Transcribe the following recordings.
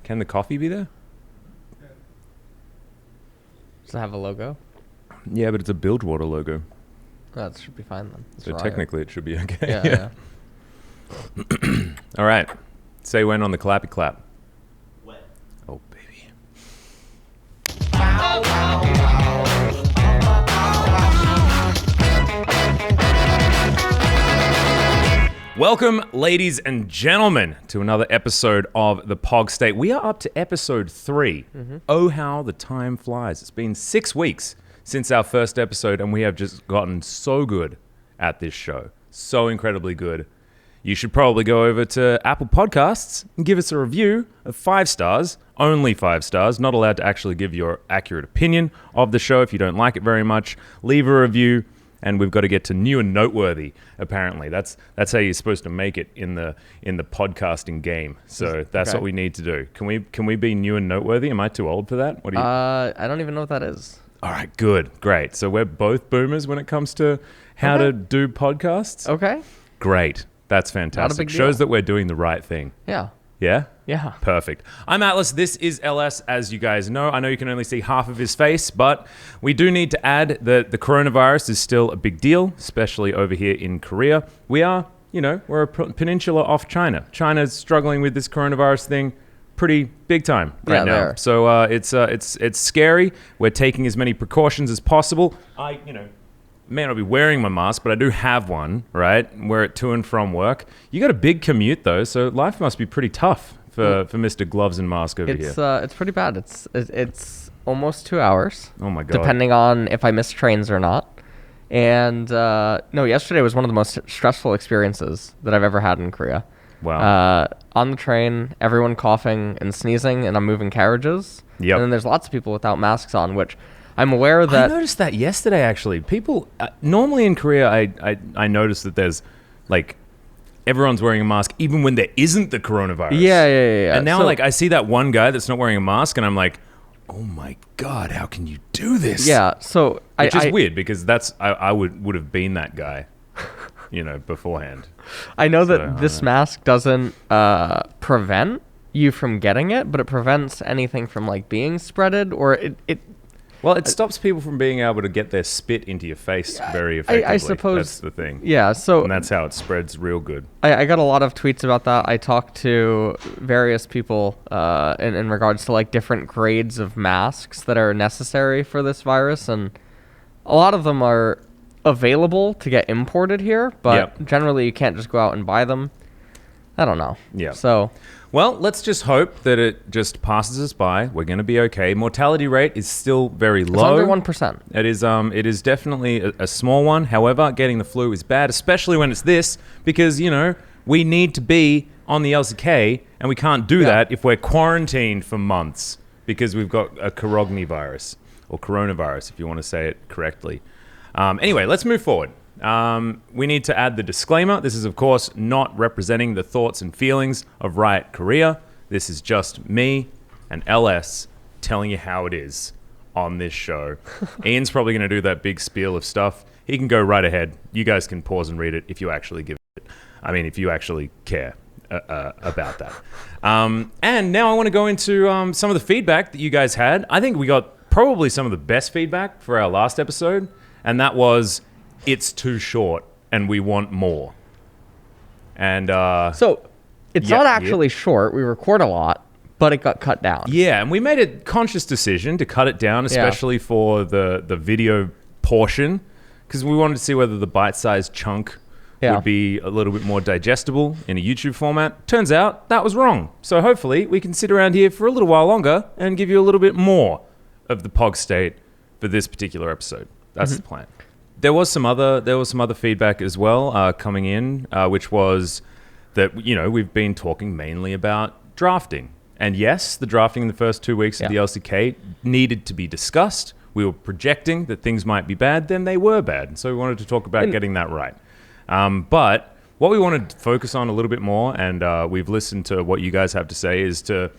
Can the coffee be there? Does it have a logo? Yeah, but it's a Bilgewater logo. That should be fine then. So technically it should be okay. Yeah. All right. Say when on the clappy clap. When? Oh, baby. Welcome, ladies and gentlemen, to another episode of the POG State. We are up to episode 3. Oh, how the time flies. It's been 6 weeks since our first episode, and we have just gotten so good at this show. So incredibly good. You should probably go over to Apple Podcasts and give us a review of 5 stars, only 5 stars, not allowed to actually give your accurate opinion of the show if you don't like it very much. Leave a review, and we've got to get to new and noteworthy, apparently. That's how you're supposed to make it in the podcasting game. So that's what we need to do. Can we be new and noteworthy? Am I too old for that? What do you? I don't even know what that is. All right, good, great. So we're both boomers when it comes to how to do podcasts. Okay. Great. That's fantastic. big Shows deal. that we're doing the right thing. Yeah. Yeah? Yeah. Perfect. I'm Atlas. This is LS, as you guys know. I know you can only see half of his face, but we do need to add that the coronavirus is still a big deal, especially over here in Korea. We are, we're a peninsula off China. China's struggling with this coronavirus thing pretty big time right now. So it's scary. We're taking as many precautions as possible. I may not be wearing my mask, but I do have one, right? We're at to and from work. You got a big commute, though, so life must be pretty tough for Mr. Gloves and Mask over here. It's pretty bad. It's almost 2 hours. Oh, my God. Depending on if I miss trains or not. And, yesterday was one of the most stressful experiences that I've ever had in Korea. Wow. On the train, everyone coughing and sneezing, and I'm moving carriages. Yep. And then there's lots of people without masks on, which I'm aware that... I noticed that yesterday, actually. People, normally in Korea, I noticed that there's, everyone's wearing a mask even when there isn't the coronavirus. Yeah. And now, I see that one guy that's not wearing a mask, and I'm like, oh my God, how can you do this? Yeah, so... Which is weird, because I would have been that guy, beforehand. I know that this mask doesn't prevent you from getting it, but it prevents anything from, being spreaded, or it Well, it stops people from being able to get their spit into your face very effectively. I suppose that's the thing. Yeah, so and that's how it spreads real good. I got a lot of tweets about that. I talked to various people in regards to different grades of masks that are necessary for this virus, and a lot of them are available to get imported here, but generally you can't just go out and buy them. I don't know. Yeah. So... Well, let's just hope that it just passes us by. We're going to be okay. Mortality rate is still very low. It's under 1%. It is definitely a small one. However, getting the flu is bad, especially when it's this, because, we need to be on the LCK, and we can't do that if we're quarantined for months because we've got a coronavirus, or coronavirus, if you want to say it correctly. Anyway, let's move forward. We need to add the disclaimer. This is, of course, not representing the thoughts and feelings of Riot Korea. This is just me and LS telling you how it is on this show. Ian's probably going to do that big spiel of stuff. He can go right ahead. You guys can pause and read it if you actually give it. I mean, if you actually care about that. And now I want to go into some of the feedback that you guys had. I think we got probably some of the best feedback for our last episode, and that was... It's too short, and we want more. And so it's not actually short. We record a lot, but it got cut down. Yeah, and we made a conscious decision to cut it down, especially for the video portion, because we wanted to see whether the bite-sized chunk would be a little bit more digestible in a YouTube format. Turns out that was wrong. So hopefully we can sit around here for a little while longer and give you a little bit more of the POG State for this particular episode. That's the plan. There was some other feedback as well coming in, which was that we've been talking mainly about drafting, and yes, the drafting in the first 2 weeks of the LCK needed to be discussed. We were projecting that things might be bad, then they were bad, so we wanted to talk about getting that right. But what we wanted to focus on a little bit more, and we've listened to what you guys have to say, is to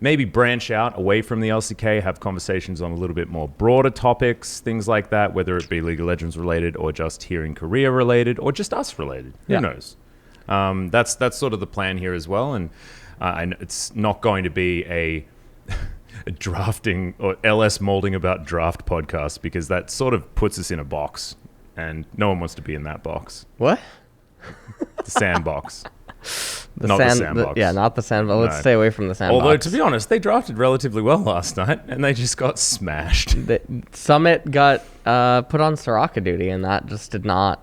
maybe branch out away from the LCK, have conversations on a little bit more broader topics, things like that, whether it be League of Legends related or just here in Korea related or just us related. Who knows? That's sort of the plan here as well. And It's not going to be a drafting or LS molding about draft podcast, because that sort of puts us in a box, and no one wants to be in that box. What? The sandbox. Not the sandbox. Not the sandbox. No. Let's stay away from the sandbox. Although, to be honest, they drafted relatively well last night, and they just got smashed. Summit got put on Soraka duty, and that just did not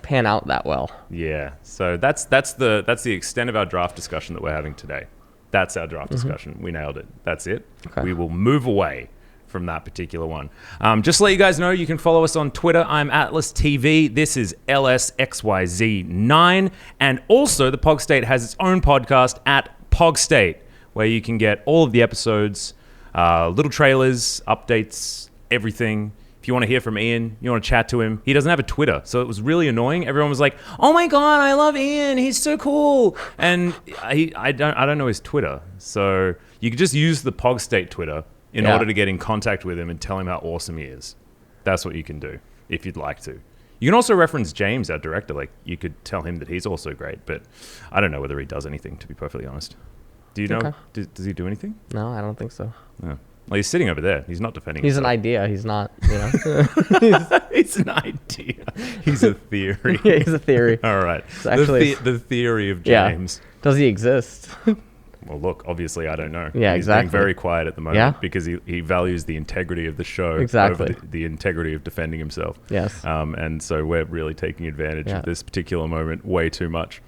pan out that well. Yeah. So that's the extent of our draft discussion that we're having today. That's our draft discussion. We nailed it. That's it. Okay. We will move away from that particular one. Just to let you guys know, you can follow us on Twitter. I'm Atlas TV. This is LSXYZ9. And also, the POG State has its own podcast at POG State, where you can get all of the episodes, little trailers, updates, everything. If you want to hear from Ian, you want to chat to him, he doesn't have a Twitter, so it was really annoying. Everyone was like, "Oh my god, I love Ian. He's so cool." And I don't know his Twitter, so you could just use the POG State Twitter in order to get in contact with him and tell him how awesome he is. That's what you can do if you'd like to. You can also reference James, our director. Like, you could tell him that he's also great, but I don't know whether he does anything, to be perfectly honest. Do you know? Okay. Does he do anything? No, I don't think so. No. Well, he's sitting over there. He's not defending himself. He's an idea. He's not, He's an idea. He's a theory. Yeah, he's a theory. All right. Actually, the theory of James. Yeah. Does he exist? Well, look, obviously, I don't know. Yeah, He's being very quiet at the moment because he values the integrity of the show over the integrity of defending himself. Yes. And so we're really taking advantage of this particular moment way too much.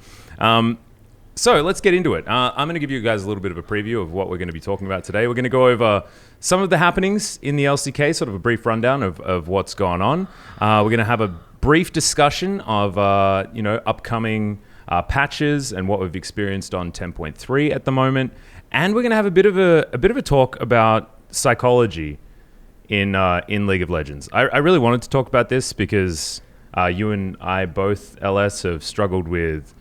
So let's get into it. I'm going to give you guys a little bit of a preview of what we're going to be talking about today. We're going to go over some of the happenings in the LCK, sort of a brief rundown of what's gone on. We're going to have a brief discussion of upcoming patches and what we've experienced on 10.3 at the moment, and we're going to have a bit of a talk about psychology in League of Legends. I really wanted to talk about this because you and I both, LS, have struggled with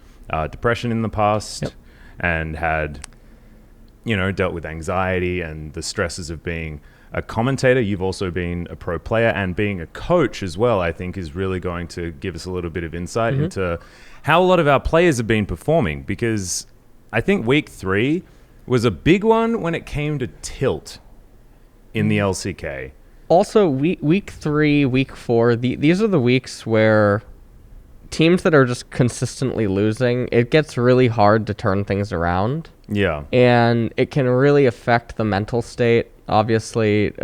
depression in the past and had, dealt with anxiety and the stresses of being a commentator. You've also been a pro player, and being a coach as well, I think, is really going to give us a little bit of insight into how a lot of our players have been performing, because I think week 3 was a big one when it came to tilt in the LCK. Also, week 3, week 4, these are the weeks where teams that are just consistently losing, it gets really hard to turn things around. Yeah. And it can really affect the mental state, obviously,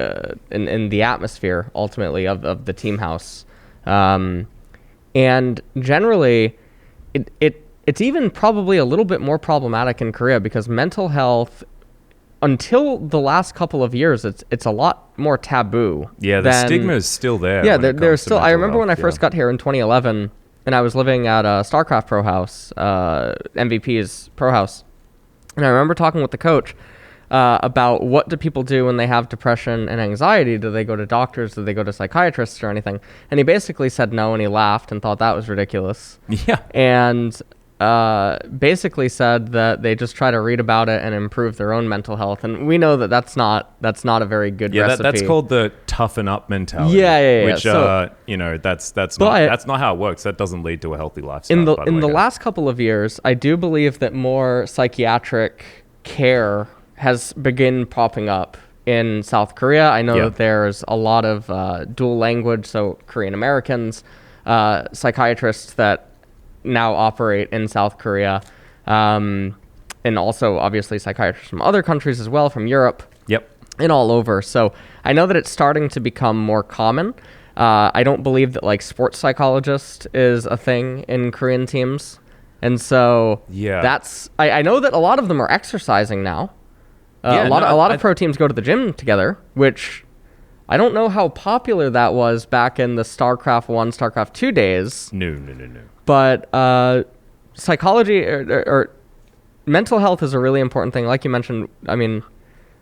in the atmosphere, ultimately, of the team house. And generally, it's even probably a little bit more problematic in Korea, because mental health, until the last couple of years, it's a lot more taboo. Yeah, the stigma is still there. Yeah, there's still. I remember when I first got here in 2011, and I was living at a StarCraft Pro House, MVP's Pro House. And I remember talking with the coach about what do people do when they have depression and anxiety. Do they go to doctors? Do they go to psychiatrists or anything? And he basically said no, and he laughed and thought that was ridiculous. Yeah. And basically said that they just try to read about it and improve their own mental health. And we know that that's not a very good recipe. That's called the toughen up mentality. Yeah. Which so, that's not how it works. That doesn't lead to a healthy lifestyle. In the last couple of years, I do believe that more psychiatric care has begun popping up in South Korea. I know that there's a lot of dual language, so Korean Americans, psychiatrists that now operate in South Korea, and also obviously psychiatrists from other countries as well, from Europe, and all over. So I know that it's starting to become more common. I don't believe that like sports psychologist is a thing in Korean teams, and so that's I know that a lot of them are exercising now. A lot of pro teams go to the gym together, which I don't know how popular that was back in the StarCraft 1, StarCraft 2 days. No. But psychology or mental health is a really important thing. Like you mentioned, I mean,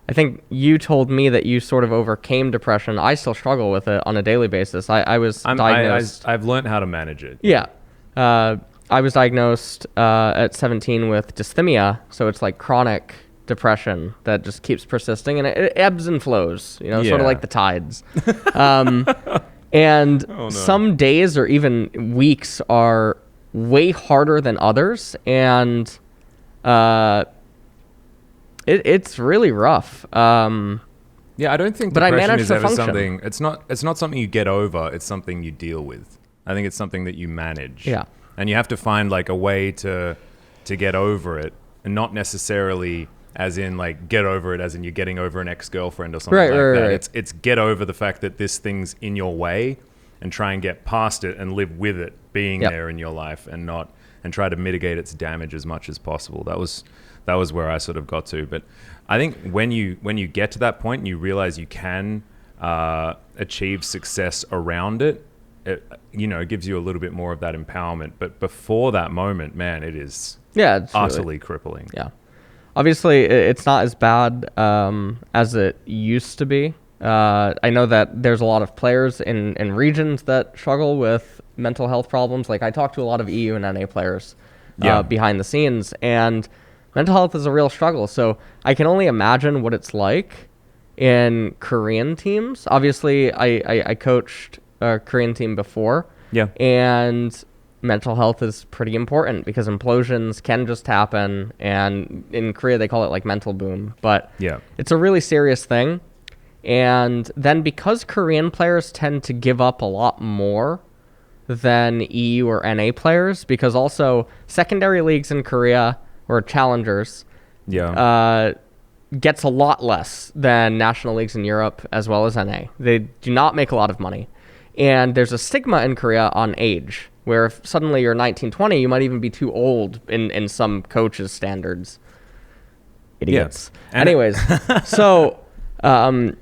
I think you told me that you sort of overcame depression. I still struggle with it on a daily basis. I was diagnosed. I've learned how to manage it. Yeah. I was diagnosed at 17 with dysthymia, so it's like chronic depression that just keeps persisting, and it ebbs and flows, sort of like the tides. And some days or even weeks are way harder than others. And It's really rough. Yeah, I don't think but I depression managed is to ever function. something. It's not something you get over. It's something you deal with. I think it's something that you manage. Yeah. And you have to find like a way to get over it, and not necessarily as in like get over it as in you're getting over an ex-girlfriend or something like that. Right. It's get over the fact that this thing's in your way and try and get past it and live with it being there in your life and try to mitigate its damage as much as possible. That was where I sort of got to. But I think when you get to that point and you realize you can achieve success around it, it gives you a little bit more of that empowerment. But before that moment, man, it's utterly crippling. Yeah. Obviously, it's not as bad as it used to be. I know that there's a lot of players in regions that struggle with mental health problems. Like I talk to a lot of EU and NA players behind the scenes, and mental health is a real struggle. So I can only imagine what it's like in Korean teams. Obviously, I coached a Korean team before. Yeah. And mental health is pretty important because implosions can just happen. And in Korea, they call it like mental boom. But it's a really serious thing. And then because Korean players tend to give up a lot more than EU or NA players, because also secondary leagues in Korea or challengers gets a lot less than national leagues in Europe as well as NA. They do not make a lot of money. And there's a stigma in Korea on age, where if suddenly you're 19, 20, you might even be too old in some coaches' standards. Idiots. Yeah. Anyways, so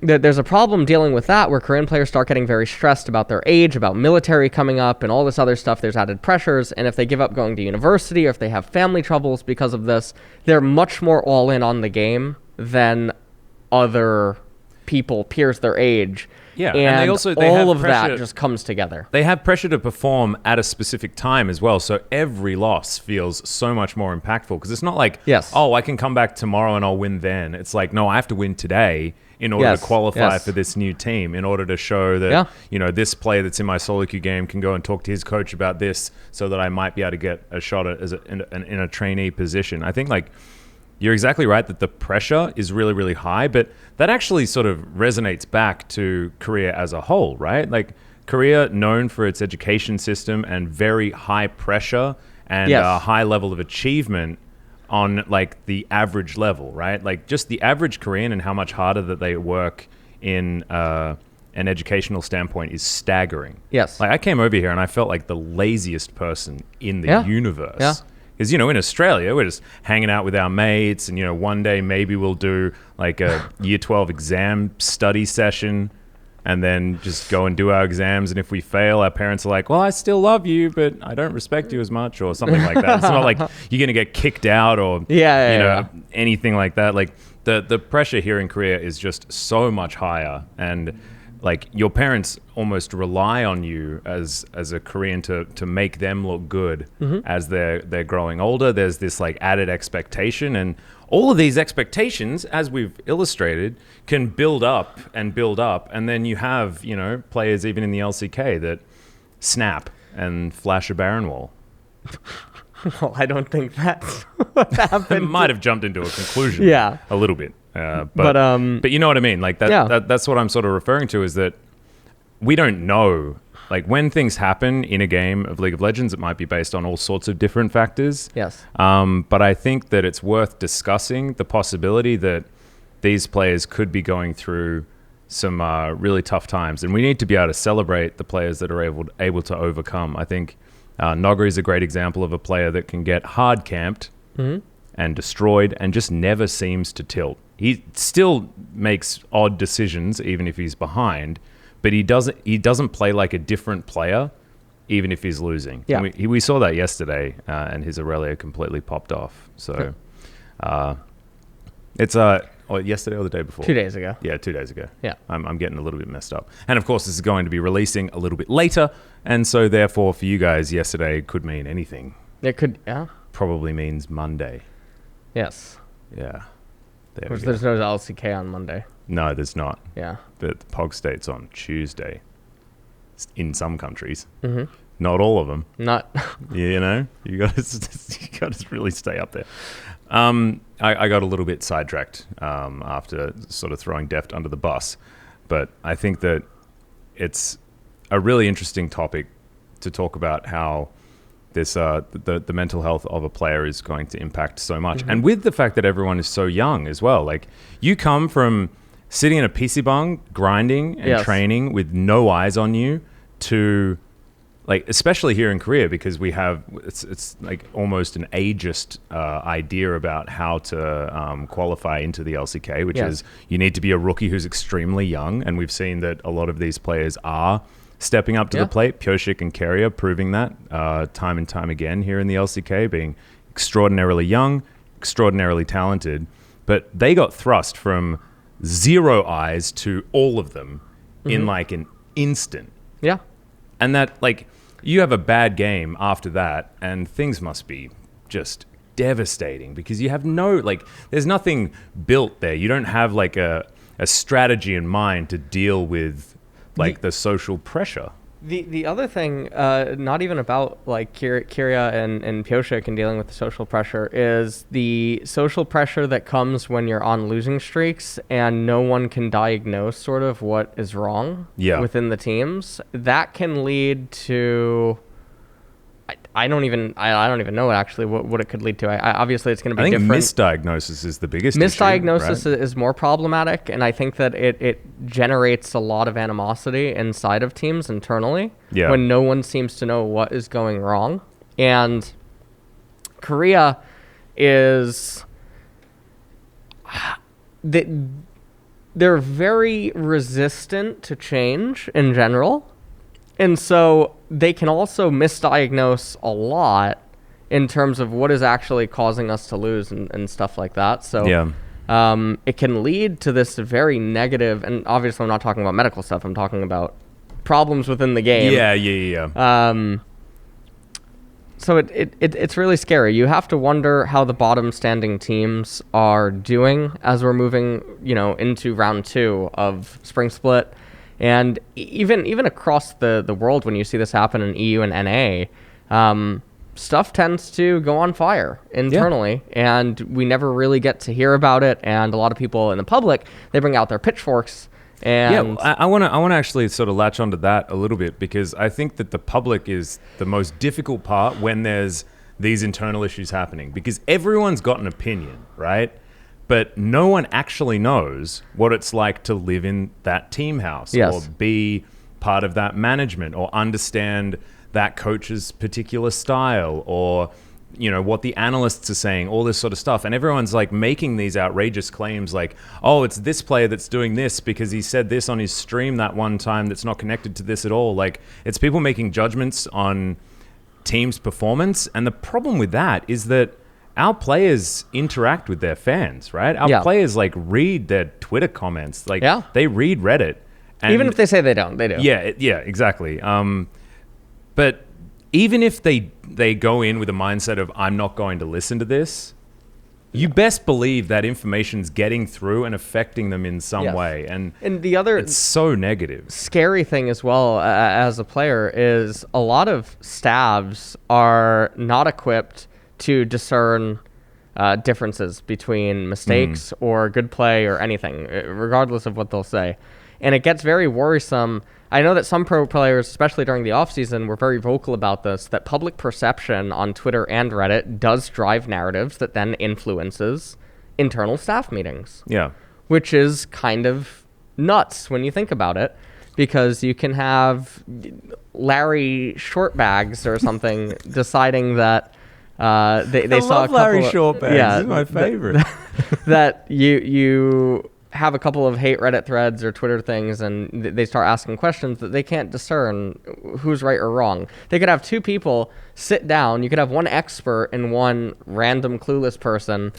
there's a problem dealing with that where Korean players start getting very stressed about their age, about military coming up and all this other stuff. There's added pressures. And if they give up going to university or if they have family troubles because of this, they're much more all in on the game than other people, peers their age. Yeah, and they all have of pressure, that just comes together. They have pressure to perform at a specific time as well, so every loss feels so much more impactful because it's not like, I can come back tomorrow and I'll win then. It's like, no, I have to win today in order to qualify for this new team, in order to show that, this player that's in my solo queue game can go and talk to his coach about this so that I might be able to get a shot at in a trainee position. I think like you're exactly right that the pressure is really, really high, but that actually sort of resonates back to Korea as a whole, right? Like Korea, known for its education system and very high pressure and a high level of achievement on like the average level, right? Like just the average Korean and how much harder that they work in an educational standpoint is staggering. Yes. Like I came over here and I felt like the laziest person in the universe. Yeah. Because, in Australia, we're just hanging out with our mates and, one day maybe we'll do like a year 12 exam study session and then just go and do our exams. And if we fail, our parents are like, well, I still love you, but I don't respect you as much or something like that. It's not like you're going to get kicked out or, anything like that. Like the pressure here in Korea is just so much higher. And like your parents almost rely on you as a Korean to make them look good as they're growing older. There's this like added expectation, and all of these expectations, as we've illustrated, can build up, and then you have players even in the LCK that snap and flash a Baron wall. Well, I don't think that's what happened. Might have jumped into a conclusion, a little bit. But you know what I mean? Like that's what I'm sort of referring to, is that we don't know. Like when things happen in a game of League of Legends, it might be based on all sorts of different factors. Yes. But I think that it's worth discussing the possibility that these players could be going through some really tough times, and we need to be able to celebrate the players that are able to overcome. I think Nogri is a great example of a player that can get hard camped and destroyed and just never seems to tilt. He still makes odd decisions even if he's behind, but he doesn't play like a different player even if he's losing. Yeah. We saw that yesterday, and his Aurelia completely popped off. So it's yesterday or the day before? 2 days ago. Yeah, 2 days ago. Yeah. I'm getting a little bit messed up. And of course, this is going to be releasing a little bit later, and so therefore for you guys, yesterday could mean anything. It could, Probably means Monday. Yes. Yeah. There's no LCK on Monday. No, there's not. Yeah. But the POG state's on Tuesday in some countries. Not all of them. Not. You know, you got to really stay up there. I got a little bit sidetracked after sort of throwing Deft under the bus, but I think that it's a really interesting topic to talk about how this the mental health of a player is going to impact so much. Mm-hmm. And with the fact that everyone is so young as well, like you come from sitting in a PC bung, grinding and training with no eyes on you to like, especially here in Korea, because we have, it's like almost an ageist idea about how to qualify into the LCK, which is you need to be a rookie who's extremely young. And we've seen that a lot of these players are stepping up to the plate. Pyoshik and Keria proving that time and time again here in the LCK, being extraordinarily young, extraordinarily talented. But they got thrust from 0 eyes to all of them in like an instant. Yeah. And that, like, you have a bad game after that, and things must be just devastating because you have no, like, there's nothing built there. You don't have, like, a strategy in mind to deal with, like, the social pressure. The other thing, not even about like Kyria and Pyoshik and dealing with the social pressure, is the social pressure that comes when you're on losing streaks and no one can diagnose sort of what is wrong within the teams. That can lead to I don't even know actually what it could lead to. Obviously it's going to be different. I think misdiagnosis is the biggest misdiagnosis issue, right? is more problematic, and I think that it generates a lot of animosity inside of teams internally when no one seems to know what is going wrong. And Korea is they're very resistant to change in general. And so they can also misdiagnose a lot in terms of what is actually causing us to lose and stuff like that. So it can lead to this very negative, and obviously I'm not talking about medical stuff, I'm talking about problems within the game. So it's really scary. You have to wonder how the bottom standing teams are doing as we're moving, into round 2 of Spring Split. And even across the world, when you see this happen in EU and NA, stuff tends to go on fire internally, and we never really get to hear about it. And a lot of people in the public, they bring out their pitchforks. And I want to actually sort of latch onto that a little bit, because I think that the public is the most difficult part when there's these internal issues happening, because everyone's got an opinion, right? But no one actually knows what it's like to live in that team house or be part of that management or understand that coach's particular style or, what the analysts are saying, all this sort of stuff. And everyone's like making these outrageous claims like, oh, it's this player that's doing this because he said this on his stream that one time that's not connected to this at all. Like, it's people making judgments on teams' performance. And the problem with that is that our players interact with their fans, right? Our players like read their Twitter comments, like they read Reddit. And even if they say they don't, they do. Yeah, exactly. But even if they go in with a mindset of, I'm not going to listen to this, you best believe that information's getting through and affecting them in some way. And the other it's so negative. Scary thing as well as a player is a lot of stabs are not equipped to discern differences between mistakes or good play or anything, regardless of what they'll say. And it gets very worrisome. I know that some pro players, especially during the offseason, were very vocal about this, that public perception on Twitter and Reddit does drive narratives that then influences internal staff meetings. Yeah. Which is kind of nuts when you think about it, because you can have Larry Shortbags or something deciding that they saw a couple Larry of, Shortbags. He's my favorite. that you have a couple of hate Reddit threads or Twitter things, and they start asking questions that they can't discern who's right or wrong. They could have 2 people sit down. You could have one expert and one random clueless person,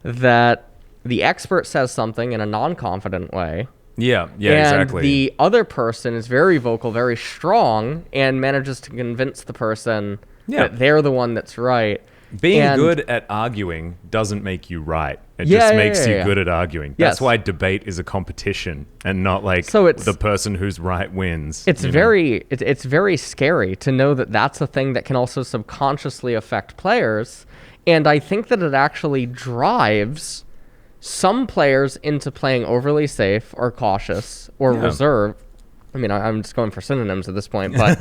that the expert says something in a non-confident way. Yeah, and exactly. The other person is very vocal, very strong, and manages to convince the person that they're the one that's right. Being good at arguing doesn't make you right. It just makes you good at arguing. That's why debate is a competition and not like the person who's right wins. It's very scary to know that that's a thing that can also subconsciously affect players. And I think that it actually drives some players into playing overly safe or cautious or reserved. I mean, I'm just going for synonyms at this point, but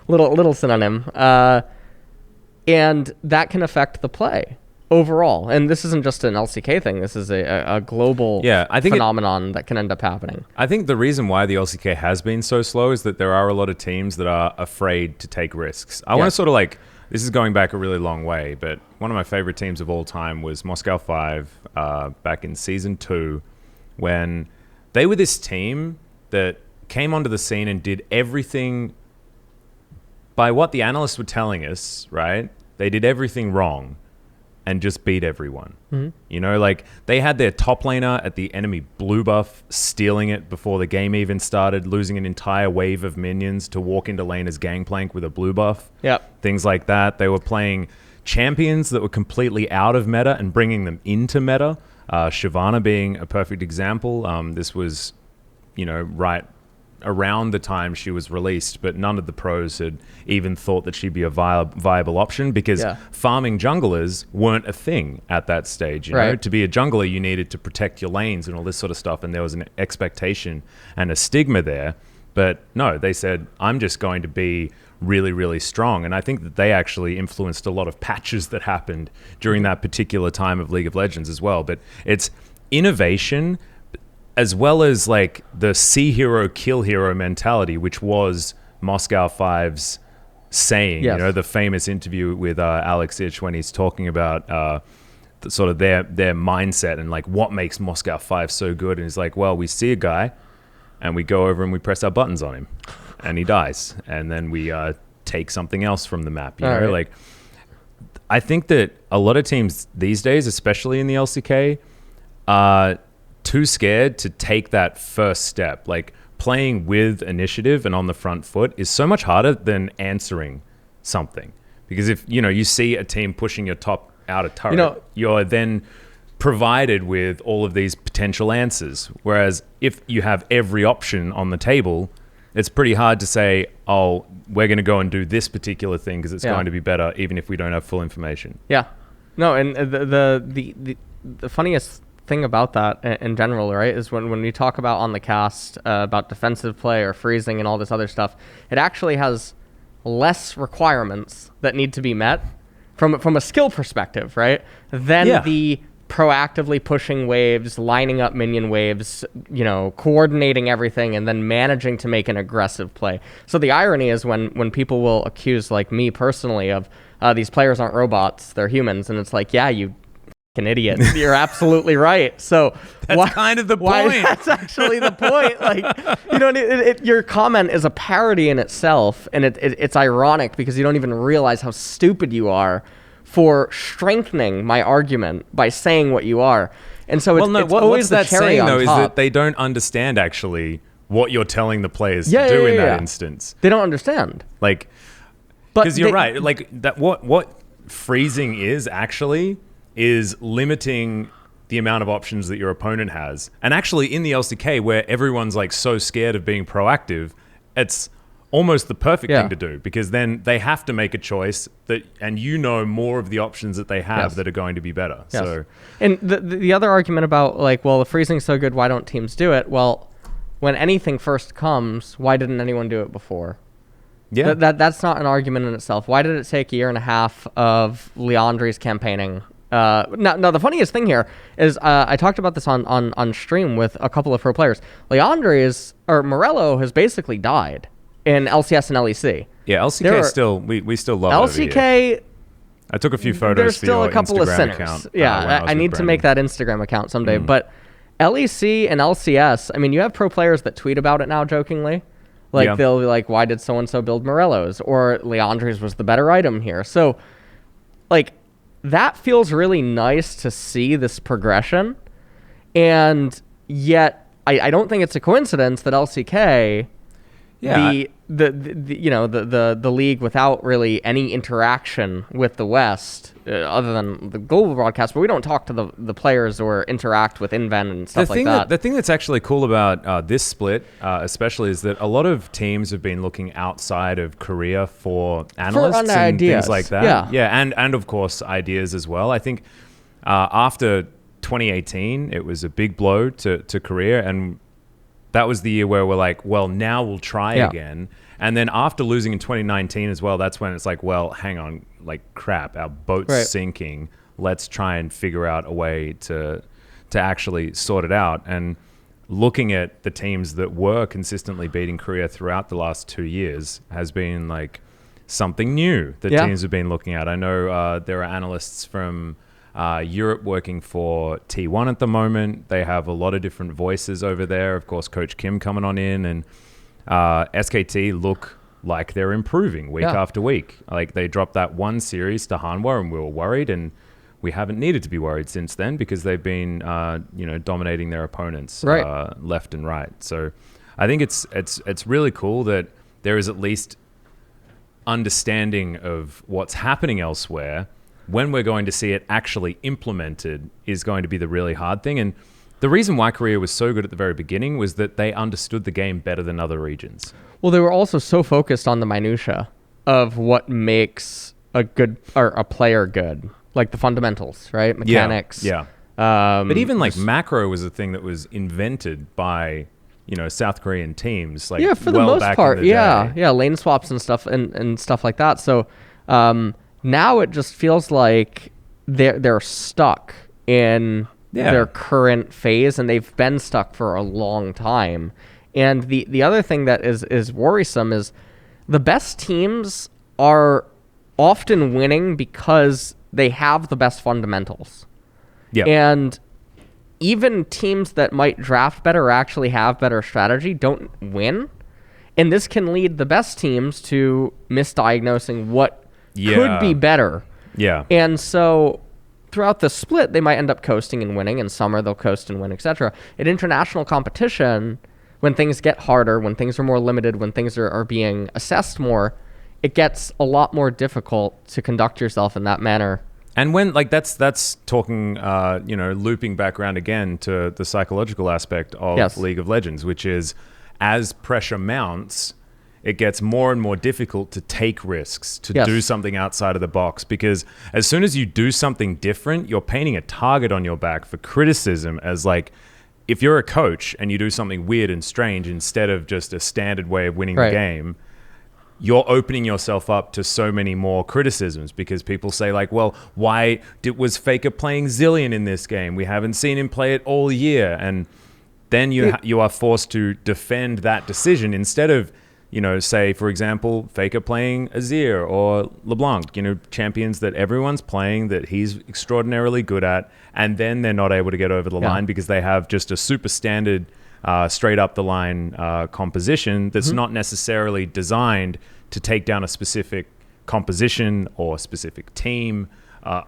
little synonym. And that can affect the play overall. And this isn't just an LCK thing. This is a global phenomenon that can end up happening. I think the reason why the LCK has been so slow is that there are a lot of teams that are afraid to take risks. I want to sort of like, this is going back a really long way, but one of my favorite teams of all time was Moscow 5 back in Season 2, when they were this team that came onto the scene and did everything by what the analysts were telling us, right? They did everything wrong and just beat everyone. Mm-hmm. You know, like they had their top laner at the enemy blue buff, stealing it before the game even started, losing an entire wave of minions to walk into lane as Gangplank with a blue buff. Yep. Things like that. They were playing champions that were completely out of meta and bringing them into meta. Shyvana being a perfect example. This was, you know, right around the time she was released, but none of the pros had even thought that she'd be a viable option because farming junglers weren't a thing at that stage. You know, to be a jungler, you needed to protect your lanes and all this sort of stuff, and there was an expectation and a stigma there. But no, they said, I'm just going to be really, really strong. And I think that they actually influenced a lot of patches that happened during that particular time of League of Legends as well. But it's innovation as well as like the see hero, kill hero mentality, which was Moscow 5's saying, you know, the famous interview with Alex Ich when he's talking about sort of their mindset and like what makes Moscow 5 so good. And he's like, well, we see a guy and we go over and we press our buttons on him and he dies. And then we take something else from the map, you know? Like, I think that a lot of teams these days, especially in the LCK, are too scared to take that first step. Like playing with initiative and on the front foot is so much harder than answering something. Because if, you know, you see a team pushing your top out of turret, you know, you're then provided with all of these potential answers. Whereas if you have every option on the table, it's pretty hard to say, oh, we're going to go and do this particular thing because it's going to be better, even if we don't have full information. Yeah. No, and the funniest thing about that in general, right, is when we talk about on the cast about defensive play or freezing and all this other stuff, it actually has less requirements that need to be met from a skill perspective, right, than the proactively pushing waves, lining up minion waves, you know, coordinating everything, and then managing to make an aggressive play. So the irony is when people will accuse, like me personally, of these players aren't robots, they're humans, and it's like, yeah, you an idiot. You're absolutely right. So that's kind of the point. That's actually the point. Like, you know, your comment is a parody in itself, and it's ironic because you don't even realize how stupid you are for strengthening my argument by saying what you are. And so it's always the cherry on top. Is that they don't understand actually what you're telling the players to do in that instance. They don't understand. Like, because you're right. Like that. What freezing is actually is limiting the amount of options that your opponent has. And actually in the LCK, where everyone's like so scared of being proactive, it's almost the perfect thing to do, because then they have to make a choice that, and you know more of the options that they have that are going to be better. Yes. So, and the other argument about like, well, the freezing's so good, why don't teams do it? Well, when anything first comes, why didn't anyone do it before? Yeah, that's not an argument in itself. Why did it take a year and a half of Leandri's campaigning? Now, the funniest thing here is I talked about this on stream with a couple of pro players. Morello has basically died in LCS and LEC. Yeah, LCK still we still love LCK. It over here. I took a few photos. There's for still your a couple Instagram of sinners. Account, yeah, I need to make that Instagram account someday. But LEC and LCS, I mean, you have pro players that tweet about it now jokingly. Like they'll be like, why did so-and-so build Morello's? Or Leandri's was the better item here. So, like, that feels really nice to see this progression. And yet, I don't think it's a coincidence that LCK, the league without really any interaction with the West, other than the global broadcast, but we don't talk to the players or interact with InVen and stuff like that. The thing that's actually cool about this split, especially, is that a lot of teams have been looking outside of Korea for analysts and ideas. Things like that. And of course ideas as well. I think after 2018, it was a big blow to Korea, and that was the year where we're like, well, now we'll try again. And then after losing in 2019 as well, that's when it's like, well, hang on, like, crap, our boat's sinking. Let's try and figure out a way to actually sort it out. And looking at the teams that were consistently beating Korea throughout the last 2 years has been like something new that teams have been looking at. I know there are analysts from Europe working for T1 at the moment. They have a lot of different voices over there. Of course, Coach Kim coming on in, and SKT look like they're improving week after week. Like, they dropped that one series to Hanwha, and we were worried, and we haven't needed to be worried since then because they've been dominating their opponents left and right. So I think it's really cool that there is at least understanding of what's happening elsewhere. When we're going to see it actually implemented is going to be the really hard thing. And the reason why Korea was so good at the very beginning was that they understood the game better than other regions. Well, they were also so focused on the minutia of what makes a good or a player good, like the fundamentals, right? Mechanics. Yeah. But even like macro was a thing that was invented by South Korean teams. Like, for the most part. Lane swaps and stuff and stuff like that. So now it just feels like they're stuck in their current phase, and they've been stuck for a long time. And the other thing that is worrisome is the best teams are often winning because they have the best fundamentals. Yeah. And even teams that might draft better or actually have better strategy don't win. And this can lead the best teams to misdiagnosing what could be better. Yeah. And so throughout the split, they might end up coasting and winning. In summer, they'll coast and win, etc. In international competition, when things get harder, when things are more limited, when things are being assessed more, it gets a lot more difficult to conduct yourself in that manner. And when, like, that's talking, looping back around again to the psychological aspect of League of Legends, which is as pressure mounts, it gets more and more difficult to take risks, to do something outside of the box. Because as soon as you do something different, you're painting a target on your back for criticism. As like, if you're a coach and you do something weird and strange instead of just a standard way of winning the game, you're opening yourself up to so many more criticisms, because people say like, well, why was Faker playing Zillion in this game? We haven't seen him play it all year. And then you are forced to defend that decision instead of, say, for example, Faker playing Azir or LeBlanc, champions that everyone's playing, that he's extraordinarily good at, and then they're not able to get over the line because they have just a super standard straight up the line composition that's not necessarily designed to take down a specific composition or specific team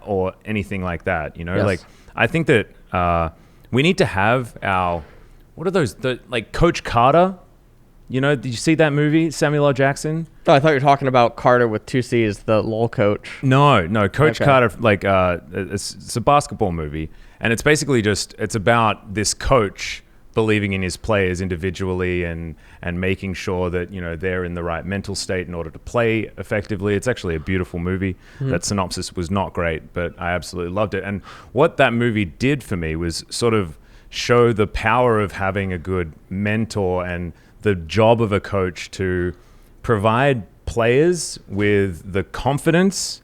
or anything like that. Like, I think that we need to have what are those, like Coach Carter? Did you see that movie, Samuel L. Jackson? Oh, I thought you were talking about Carter with 2 C's, the LOL coach. No, Coach Carter, like it's a basketball movie, and it's basically it's about this coach believing in his players individually and making sure that they're in the right mental state in order to play effectively. It's actually a beautiful movie. That synopsis was not great, but I absolutely loved it. And what that movie did for me was sort of show the power of having a good mentor and the job of a coach to provide players with the confidence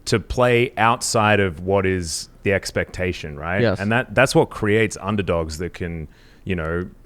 to play outside of what is the expectation, right? Yes. And that's what creates underdogs that can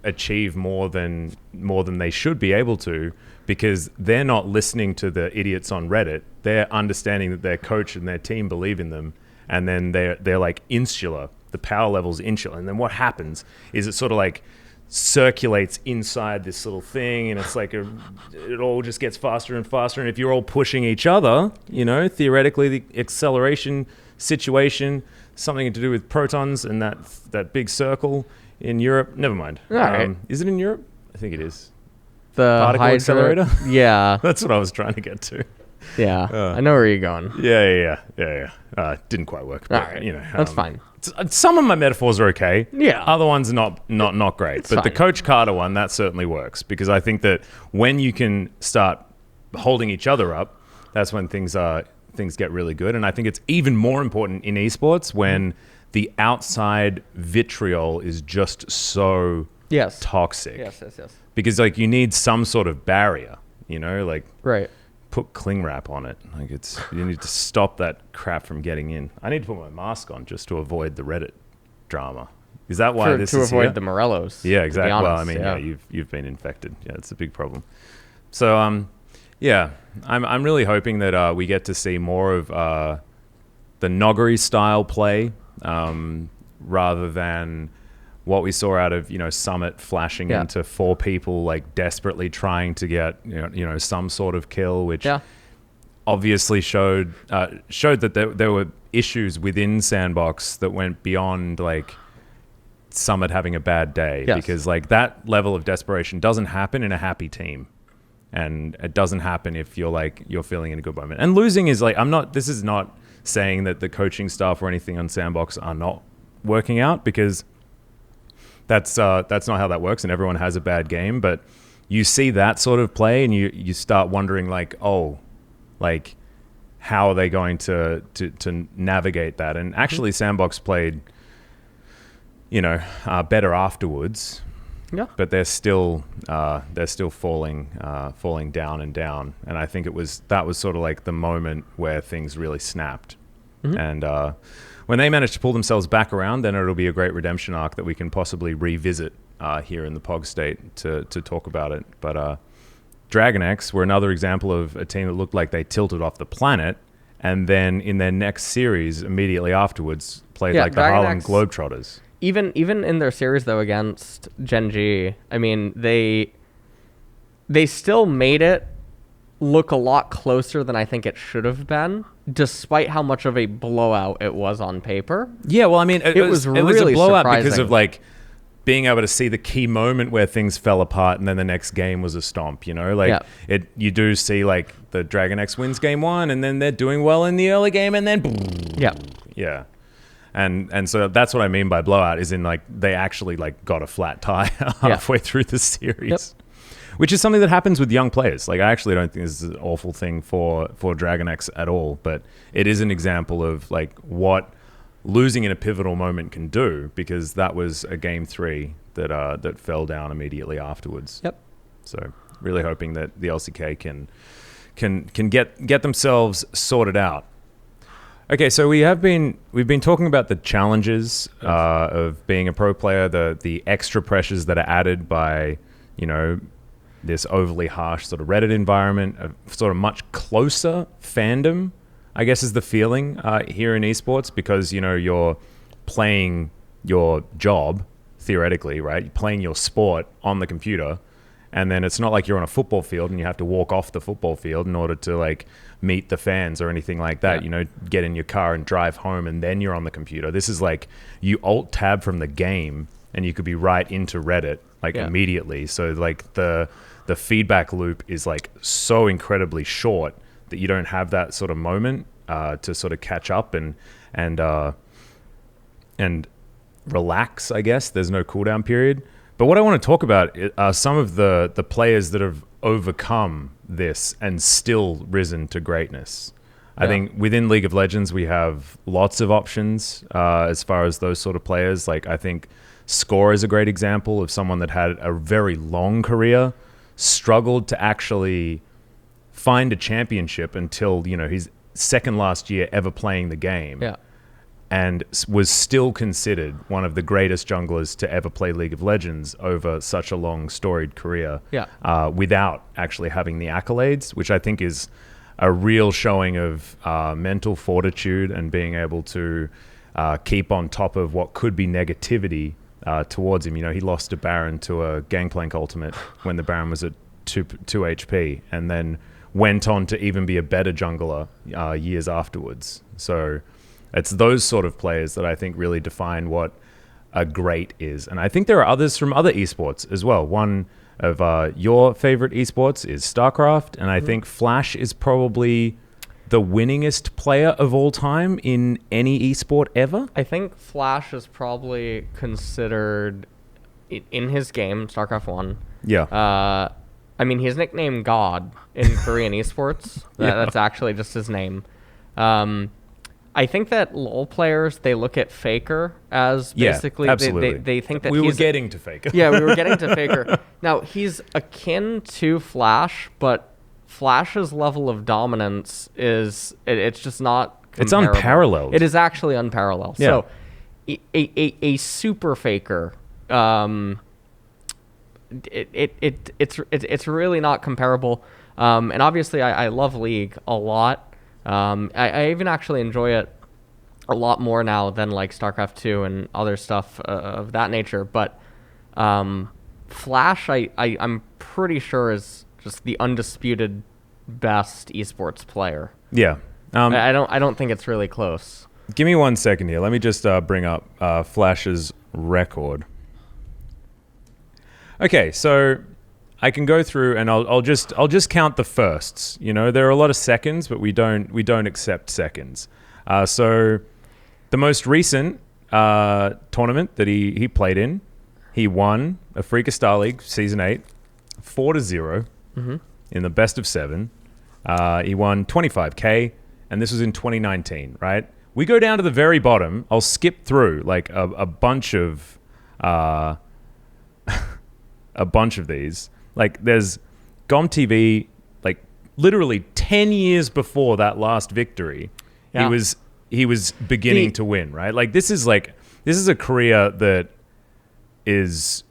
achieve more than they should be able to, because they're not listening to the idiots on Reddit. They're understanding that their coach and their team believe in them, and then they're like insular. The power level's insular, and then what happens is it sort of like circulates inside this little thing, and it's like it all just gets faster and faster. And if you're all pushing each other, theoretically the acceleration situation, something to do with protons and that big circle in Europe. Never mind. Right. Is it in Europe? I think it is. particle accelerator? Yeah. That's what I was trying to get to. Yeah. I know where you're going. Yeah. Didn't quite work. But, All right. That's fine. Some of my metaphors are okay. Yeah. Other ones are not great. But fine. the Coach Carter one, that certainly works, because I think that when you can start holding each other up, that's when things get really good. And I think it's even more important in esports when the outside vitriol is just so toxic. Yes. Because like you need some sort of barrier, like Right. put cling wrap on it. Like you need to stop that crap from getting in. I need to put my mask on just to avoid the Reddit drama. Is that why this is to avoid here? the Morellos? Yeah, exactly. Honest, well, I mean, you've been infected. Yeah, it's a big problem. So I'm really hoping that we get to see more of the Noggery style play rather than what we saw out of Summit flashing into 4 people like desperately trying to get some sort of kill, which obviously showed that there were issues within Sandbox that went beyond like Summit having a bad day, because like that level of desperation doesn't happen in a happy team, and it doesn't happen if you're feeling in a good moment. And losing is like, this is not saying that the coaching staff or anything on Sandbox are not working out, because that's not how that works, and everyone has a bad game. But you see that sort of play and you start wondering like, how are they going to navigate that? And actually Sandbox played better afterwards. Yeah. But they're still falling down and down. And I think that was sort of like the moment where things really snapped. And when they manage to pull themselves back around, then it'll be a great redemption arc that we can possibly revisit here in the POG state to talk about it. But Dragon X were another example of a team that looked like they tilted off the planet, and then in their next series immediately afterwards played like the Harlem Globetrotters. Even in their series though against Gen G, I mean they still made it look a lot closer than I think it should have been, despite how much of a blowout it was on paper. Yeah, well, I mean, it was really a blowout surprising. because of like being able to see the key moment where things fell apart, and then the next game was a stomp. You do see like the Dragon X wins game 1, and then they're doing well in the early game, and then yeah. And so that's what I mean by blowout, is in like they actually like got a flat tire halfway through the series. Which is something that happens with young players. Like, I actually don't think this is an awful thing for Dragon X at all, but it is an example of like what losing in a pivotal moment can do, because that was a game 3 that fell down immediately afterwards. Yep. So really hoping that the LCK can get themselves sorted out. Okay, so we've been talking about the challenges of being a pro player, the extra pressures that are added by this overly harsh sort of Reddit environment, a sort of much closer fandom, I guess is the feeling here in esports, because you're playing your job theoretically, right? You're playing your sport on the computer, and then it's not like you're on a football field and you have to walk off the football field in order to like meet the fans or anything like that. Get in your car and drive home, and then you're on the computer. This is like you alt tab from the game and you could be right into Reddit immediately. So like the feedback loop is like so incredibly short that you don't have that sort of moment to sort of catch up and relax, I guess. There's no cooldown period. But what I want to talk about are some of the players that have overcome this and still risen to greatness. I think within League of Legends, we have lots of options as far as those sort of players. Like, I think Score is a great example of someone that had a very long career, struggled to actually find a championship until, his second last year ever playing the game. Yeah. And was still considered one of the greatest junglers to ever play League of Legends over such a long, storied career. Yeah. Without actually having the accolades, which I think is a real showing of mental fortitude and being able to keep on top of what could be negativity towards him. He lost a Baron to a Gangplank ultimate when the Baron was at 2 HP, and then went on to even be a better jungler years afterwards. So it's those sort of players that I think really define what a great is. And I think there are others from other esports as well. One of your favorite esports is StarCraft, and I think Flash is probably the winningest player of all time in any esport ever. I think Flash is probably considered in his game, StarCraft 1. Yeah. I mean, he's nicknamed God in Korean esports. That's actually just his name. I think that LoL players, they look at Faker as basically... absolutely. They think that we were getting to Faker. Yeah, we were getting to Faker. Now, he's akin to Flash, but Flash's level of dominance is... It's just not comparable. It's unparalleled. It is actually unparalleled. Yeah. So, a super Faker... It's really not comparable, and obviously I love League a lot. I even actually enjoy it a lot more now than like StarCraft 2 and other stuff of that nature. But Flash, I'm pretty sure is just the undisputed best esports player. Yeah, I don't think it's really close. Give me 1 second here. Let me just bring up Flash's record. Okay, so I can go through and I'll just count the firsts. You know, there are a lot of seconds, but we don't accept seconds. So the most recent tournament that he played in, he won a Freaker Star League Season 8, 4-0 in the best of 7. He won 25K, and this was in 2019, right? We go down to the very bottom. I'll skip through like a bunch of these. Like there's GomTV, like literally 10 years before that last victory, he was beginning to win, right? Like this is a career that is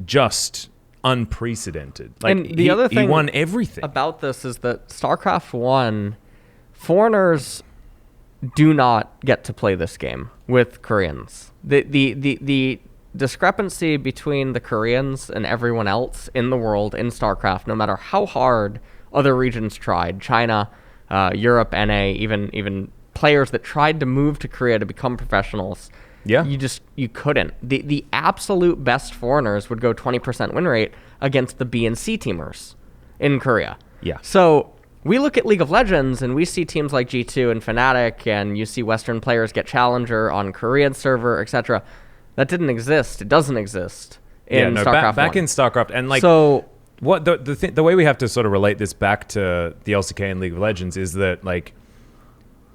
just unprecedented. Like and the other thing he won everything about this is that StarCraft 1, foreigners do not get to play this game with Koreans. The discrepancy between the Koreans and everyone else in the world in StarCraft, no matter how hard other regions tried, China, Europe, NA, even players that tried to move to Korea to become professionals, you couldn't. The absolute best foreigners would go 20% win rate against the B and C teamers in Korea. Yeah. So we look at League of Legends and we see teams like G2 and Fnatic, and you see Western players get Challenger on Korean server, etc. That didn't exist. It doesn't exist in StarCraft back 1. in StarCraft. And like, so what the way we have to sort of relate this back to the LCK and League of Legends is that like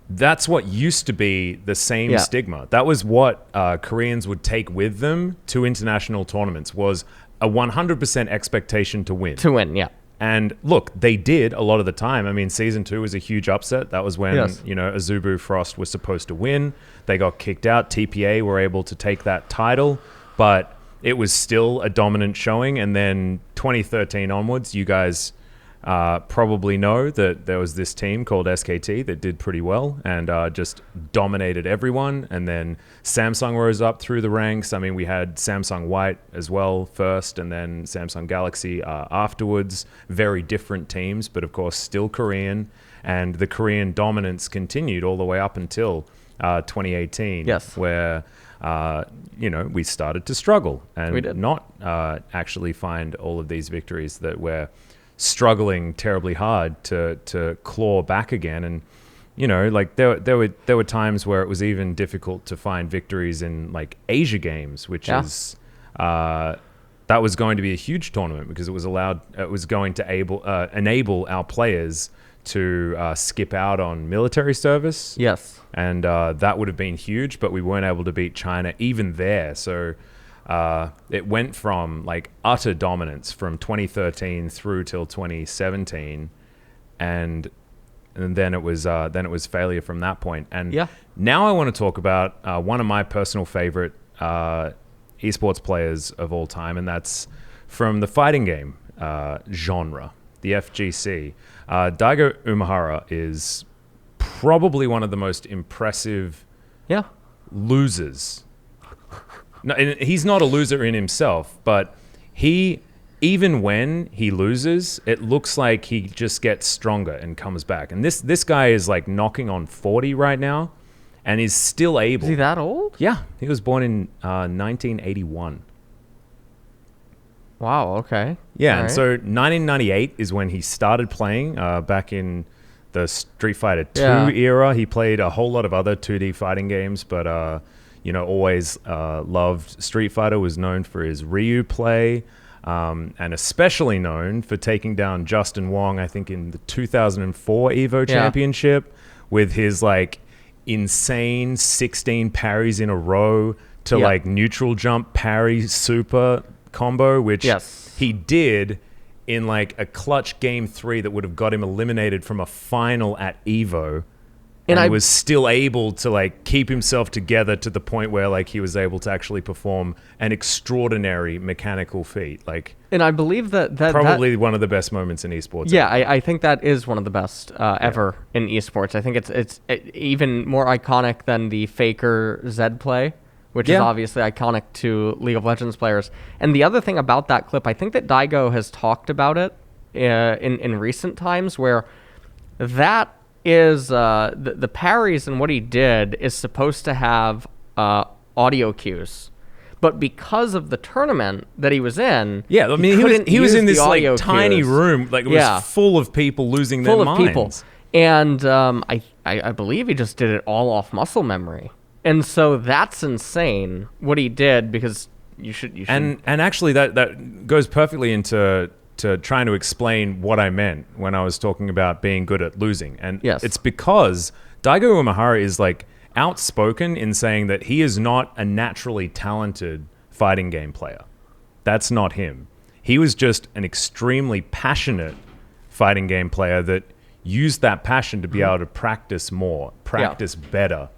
that's what used to be the same stigma. That was what Koreans would take with them to international tournaments, was a 100% expectation to win. Yeah. And look, they did a lot of the time. I mean, Season 2 was a huge upset. That was when, Azubu Frost was supposed to win. They got kicked out. TPA were able to take that title, but it was still a dominant showing. And then 2013 onwards, you guys probably know that there was this team called SKT that did pretty well and just dominated everyone. And then Samsung rose up through the ranks. I mean, we had Samsung White as well first, and then Samsung Galaxy afterwards. Very different teams, but of course still Korean. And the Korean dominance continued all the way up until 2018, where we started to struggle and we did not actually find all of these victories that we're struggling terribly hard to claw back again. And like there were times where it was even difficult to find victories in like Asia games, which is that was going to be a huge tournament because it was going to enable our players to skip out on military service. Yes. And that would have been huge, but we weren't able to beat China even there. So it went from like utter dominance from 2013 through till 2017, and then it was failure from that point. And now I want to talk about one of my personal favorite esports players of all time, and that's from the fighting game genre, the FGC. Daigo Umehara is probably one of the most impressive losers. No, and he's not a loser in himself, but even when he loses, it looks like he just gets stronger and comes back. And this guy is like knocking on 40 right now and is still able. Is he that old? Yeah, he was born in 1981. Wow, okay. Yeah, All and right. so 1998 is when he started playing, back in the Street Fighter 2 Yeah. era. He played a whole lot of other 2D fighting games, but, always loved Street Fighter, was known for his Ryu play, and especially known for taking down Justin Wong, I think, in the 2004 EVO Championship with his, like, insane 16 parries in a row to, like, neutral jump parry super combo, which he did in like a clutch game 3 that would have got him eliminated from a final at EVO, and he was still able to like keep himself together to the point where like he was able to actually perform an extraordinary mechanical feat. Like, and I believe that probably one of the best moments in esports. Yeah, I think that is one of the best ever in esports. I think it's even more iconic than the Faker Zed play, which is obviously iconic to League of Legends players. And the other thing about that clip, I think that Daigo has talked about it in recent times, where that is the parries and what he did is supposed to have audio cues. But because of the tournament that he was in, I mean, he was in this like tiny room, like it was full of people losing their minds. People. And I believe he just did it all off muscle memory. And so that's insane what he did, because you should. And actually that goes perfectly into trying to explain what I meant when I was talking about being good at losing. And it's because Daigo Umehara is like outspoken in saying that he is not a naturally talented fighting game player. That's not him. He was just an extremely passionate fighting game player that used that passion to be able to practice more, practice better,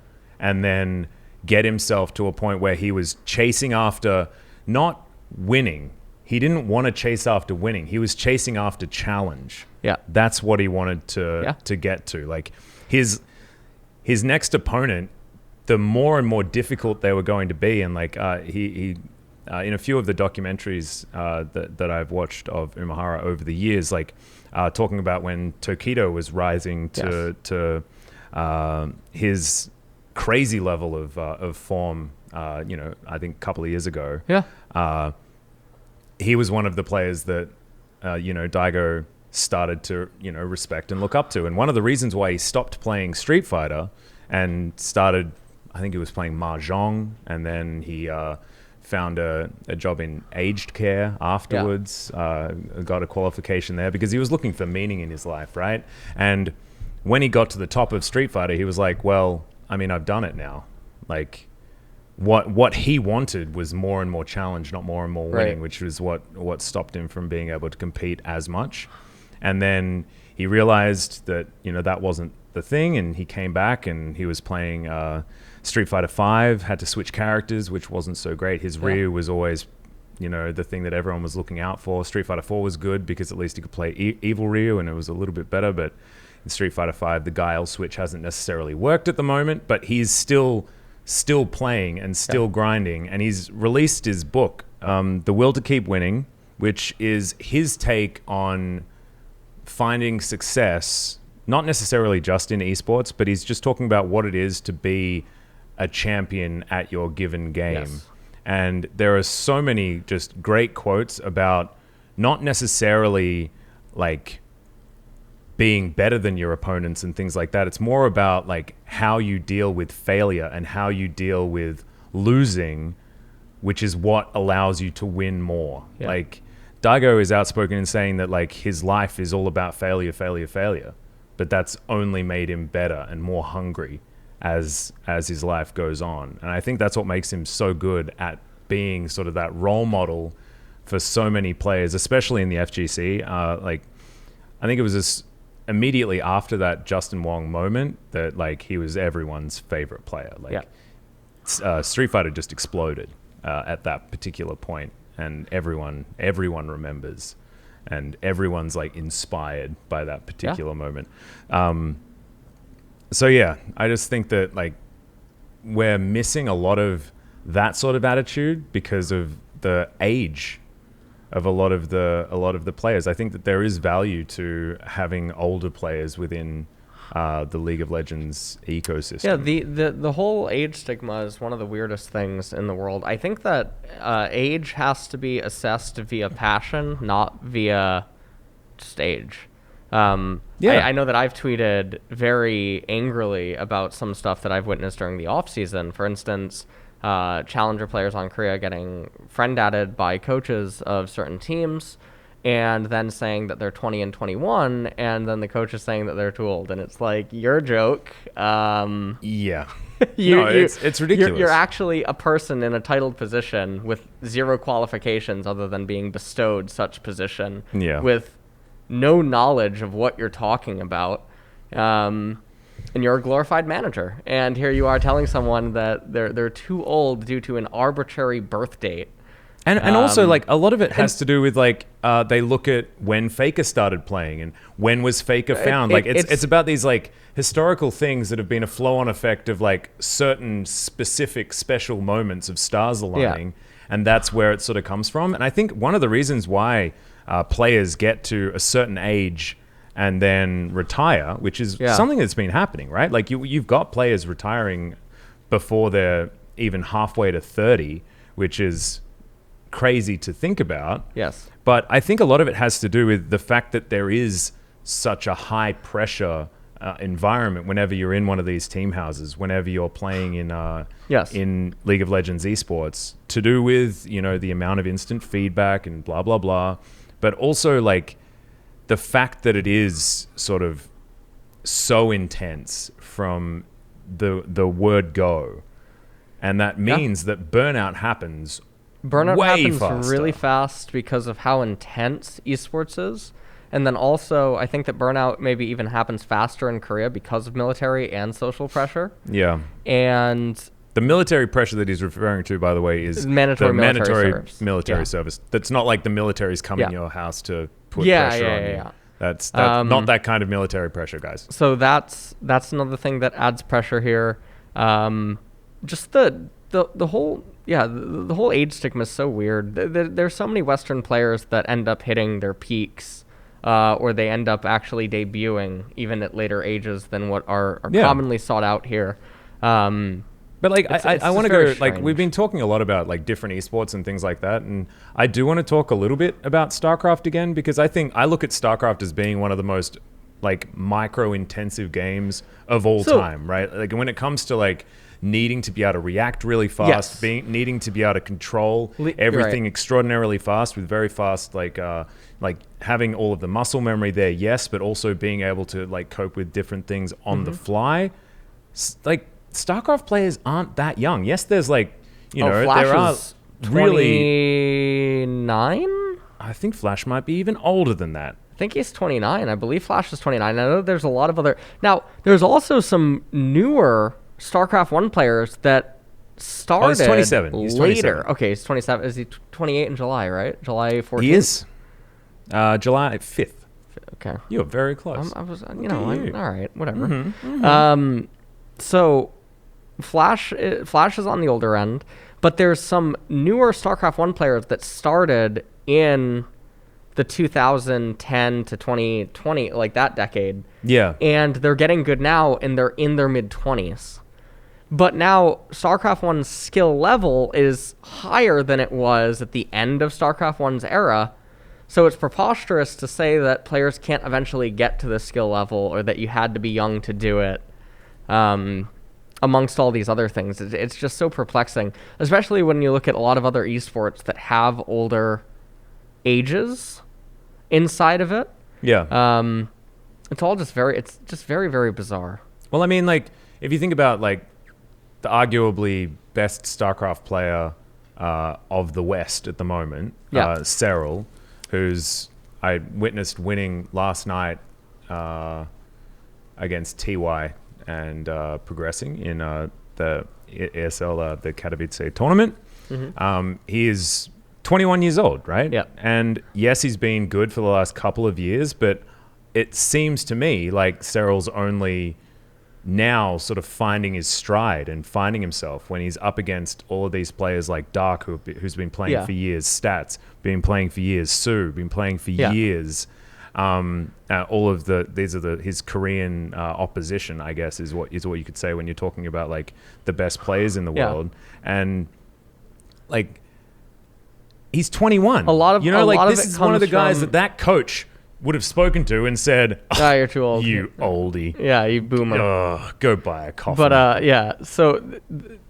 and then get himself to a point where he was chasing after not winning. He didn't want to chase after winning. He was chasing after challenge. Yeah. That's what he wanted to get to. Like his next opponent, the more and more difficult they were going to be, and like he in a few of the documentaries that I've watched of Umehara over the years, like talking about when Tokido was rising to his crazy level of form, I think a couple of years ago. He was one of the players that, Daigo started to, respect and look up to. And one of the reasons why he stopped playing Street Fighter and started, I think he was playing Mahjong, and then he found a job in aged care afterwards, got a qualification there because he was looking for meaning in his life, right? And when he got to the top of Street Fighter, he was like, well, I mean, I've done it now. Like, what he wanted was more and more challenge, not more and more winning, which was what stopped him from being able to compete as much. And then he realized that, that wasn't the thing, and he came back and he was playing Street Fighter 5, had to switch characters, which wasn't so great. His Ryu was always, the thing that everyone was looking out for. Street Fighter 4 was good because at least he could play Evil Ryu, and it was a little bit better, but in Street Fighter 5, the Guile switch hasn't necessarily worked at the moment, but he's still playing and still grinding. And he's released his book, The Will to Keep Winning, which is his take on finding success, not necessarily just in esports, but he's just talking about what it is to be a champion at your given game. And there are so many just great quotes about not necessarily like being better than your opponents and things like that. It's more about like how you deal with failure and how you deal with losing, which is what allows you to win more. Like Daigo is outspoken in saying that like his life is all about failure, but that's only made him better and more hungry as his life goes on. And I think that's what makes him so good at being sort of that role model for so many players, especially in the FGC. Like I think it was this immediately after that Justin Wong moment that like he was everyone's favorite player. Like Street Fighter just exploded at that particular point, and everyone remembers, and everyone's like inspired by that particular moment. So yeah, I just think that like we're missing a lot of that sort of attitude because of the age of a lot of the players. I think that there is value to having older players within the League of Legends ecosystem. Yeah, the whole age stigma is one of the weirdest things in the world. I think that age has to be assessed via passion, not via just age. I know that I've tweeted very angrily about some stuff that I've witnessed during the off season. For instance, challenger players on Korea getting friend added by coaches of certain teams, and then saying that they're 20 and 21, and then the coach is saying that they're too old, and it's like, you're a joke. Yeah. It's ridiculous. You're actually a person in a titled position with zero qualifications other than being bestowed such position. Yeah. With no knowledge of what you're talking about, and you're a glorified manager, and here you are telling someone that they're too old due to an arbitrary birth date. And also, like, a lot of it has to do with, like, they look at when Faker started playing and when was Faker found. It's about these, like, historical things that have been a flow-on effect of, like, certain specific special moments of stars aligning, and that's where it sort of comes from. And I think one of the reasons why players get to a certain age and then retire, which is something that's been happening, right? Like, you've got players retiring before they're even halfway to 30, which is crazy to think about. Yes. But I think a lot of it has to do with the fact that there is such a high pressure environment whenever you're in one of these team houses, whenever you're playing in League of Legends esports, to do with, you know, the amount of instant feedback and blah, blah, blah. But also, like, the fact that it is sort of so intense from the word go. And that means that burnout happens happens really fast because of how intense esports is. And then also, I think that burnout maybe even happens faster in Korea because of military and social pressure. Yeah. And the military pressure that he's referring to, by the way, is mandatory military service. That's not like the military's coming to your house to put pressure on you. That's not that kind of military pressure, guys. So that's another thing that adds pressure here. Just the whole... Yeah, the whole age stigma is so weird. There's so many Western players that end up hitting their peaks, or they end up actually debuting even at later ages than what are commonly sought out here. But like, I want to go, strange. Like, we've been talking a lot about like different esports and things like that, and I do want to talk a little bit about StarCraft again, because I look at StarCraft as being one of the most like micro-intensive games of all time, right? Like, when it comes to like needing to be able to react really fast, needing to be able to control everything extraordinarily fast with very fast, like having all of the muscle memory there, yes, but also being able to like cope with different things on the fly. Like, StarCraft players aren't that young. Yes, there's like, you know, Flash there are is 29? I think Flash might be even older than that. I think he's 29. I believe Flash is 29. I know there's a lot of other... Now, there's also some newer StarCraft 1 players that started he's 27. He's 27. Later. Okay, he's 27. Is he 28 in July, right? July 14th? He is. July 5th. Okay. You're very close. I was, you know, all right, whatever. So Flash is on the older end, but there's some newer StarCraft 1 players that started in the 2010 to 2020, like that decade. Yeah. And they're getting good now, and they're in their mid-20s. But now StarCraft 1's skill level is higher than it was at the end of StarCraft 1's era. So it's preposterous to say that players can't eventually get to this skill level, or that you had to be young to do it, amongst all these other things. It's just so perplexing, especially when you look at a lot of other esports that have older ages inside of it. Yeah. It's all just very, very bizarre. Well, I mean, like, if you think about, like, the arguably best StarCraft player of the West at the moment, Serral, who's I witnessed winning last night against TY and progressing in the ESL, the Katowice tournament. He is 21 years old, right? Yeah. And yes, he's been good for the last couple of years, but it seems to me like Serral's only now sort of finding his stride and finding himself when he's up against all of these players like Dark, who's been playing for years, Stats, been playing for years, Sue, been playing for years. All of his Korean opposition, I guess, is what you could say when you're talking about like the best players in the world. And like he's 21. This is one of the guys that coach would have spoken to and said, "Ah, you're too old, you oldie. Yeah, you boomer. Go buy a coffee." But yeah, so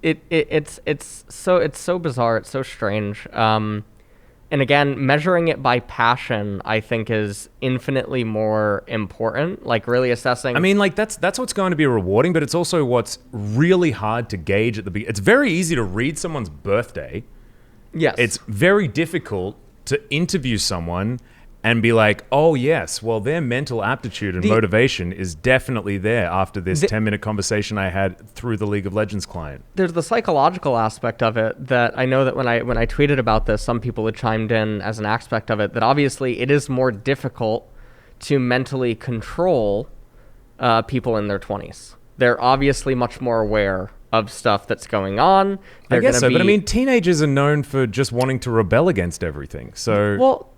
it's so bizarre. It's so strange. And again, measuring it by passion, I think, is infinitely more important. Like really assessing. I mean, like that's what's going to be rewarding, but it's also what's really hard to gauge at the beginning. It's very easy to read someone's birthday. Yes. It's very difficult to interview someone and be like, oh, yes, well, their mental aptitude and motivation is definitely there after this 10-minute conversation I had through the League of Legends client. There's the psychological aspect of it that I know that when I tweeted about this, some people had chimed in as an aspect of it, that obviously it is more difficult to mentally control people in their 20s. They're obviously much more aware of stuff that's going on. I guess so, but I mean, teenagers are known for just wanting to rebel against everything. So, well,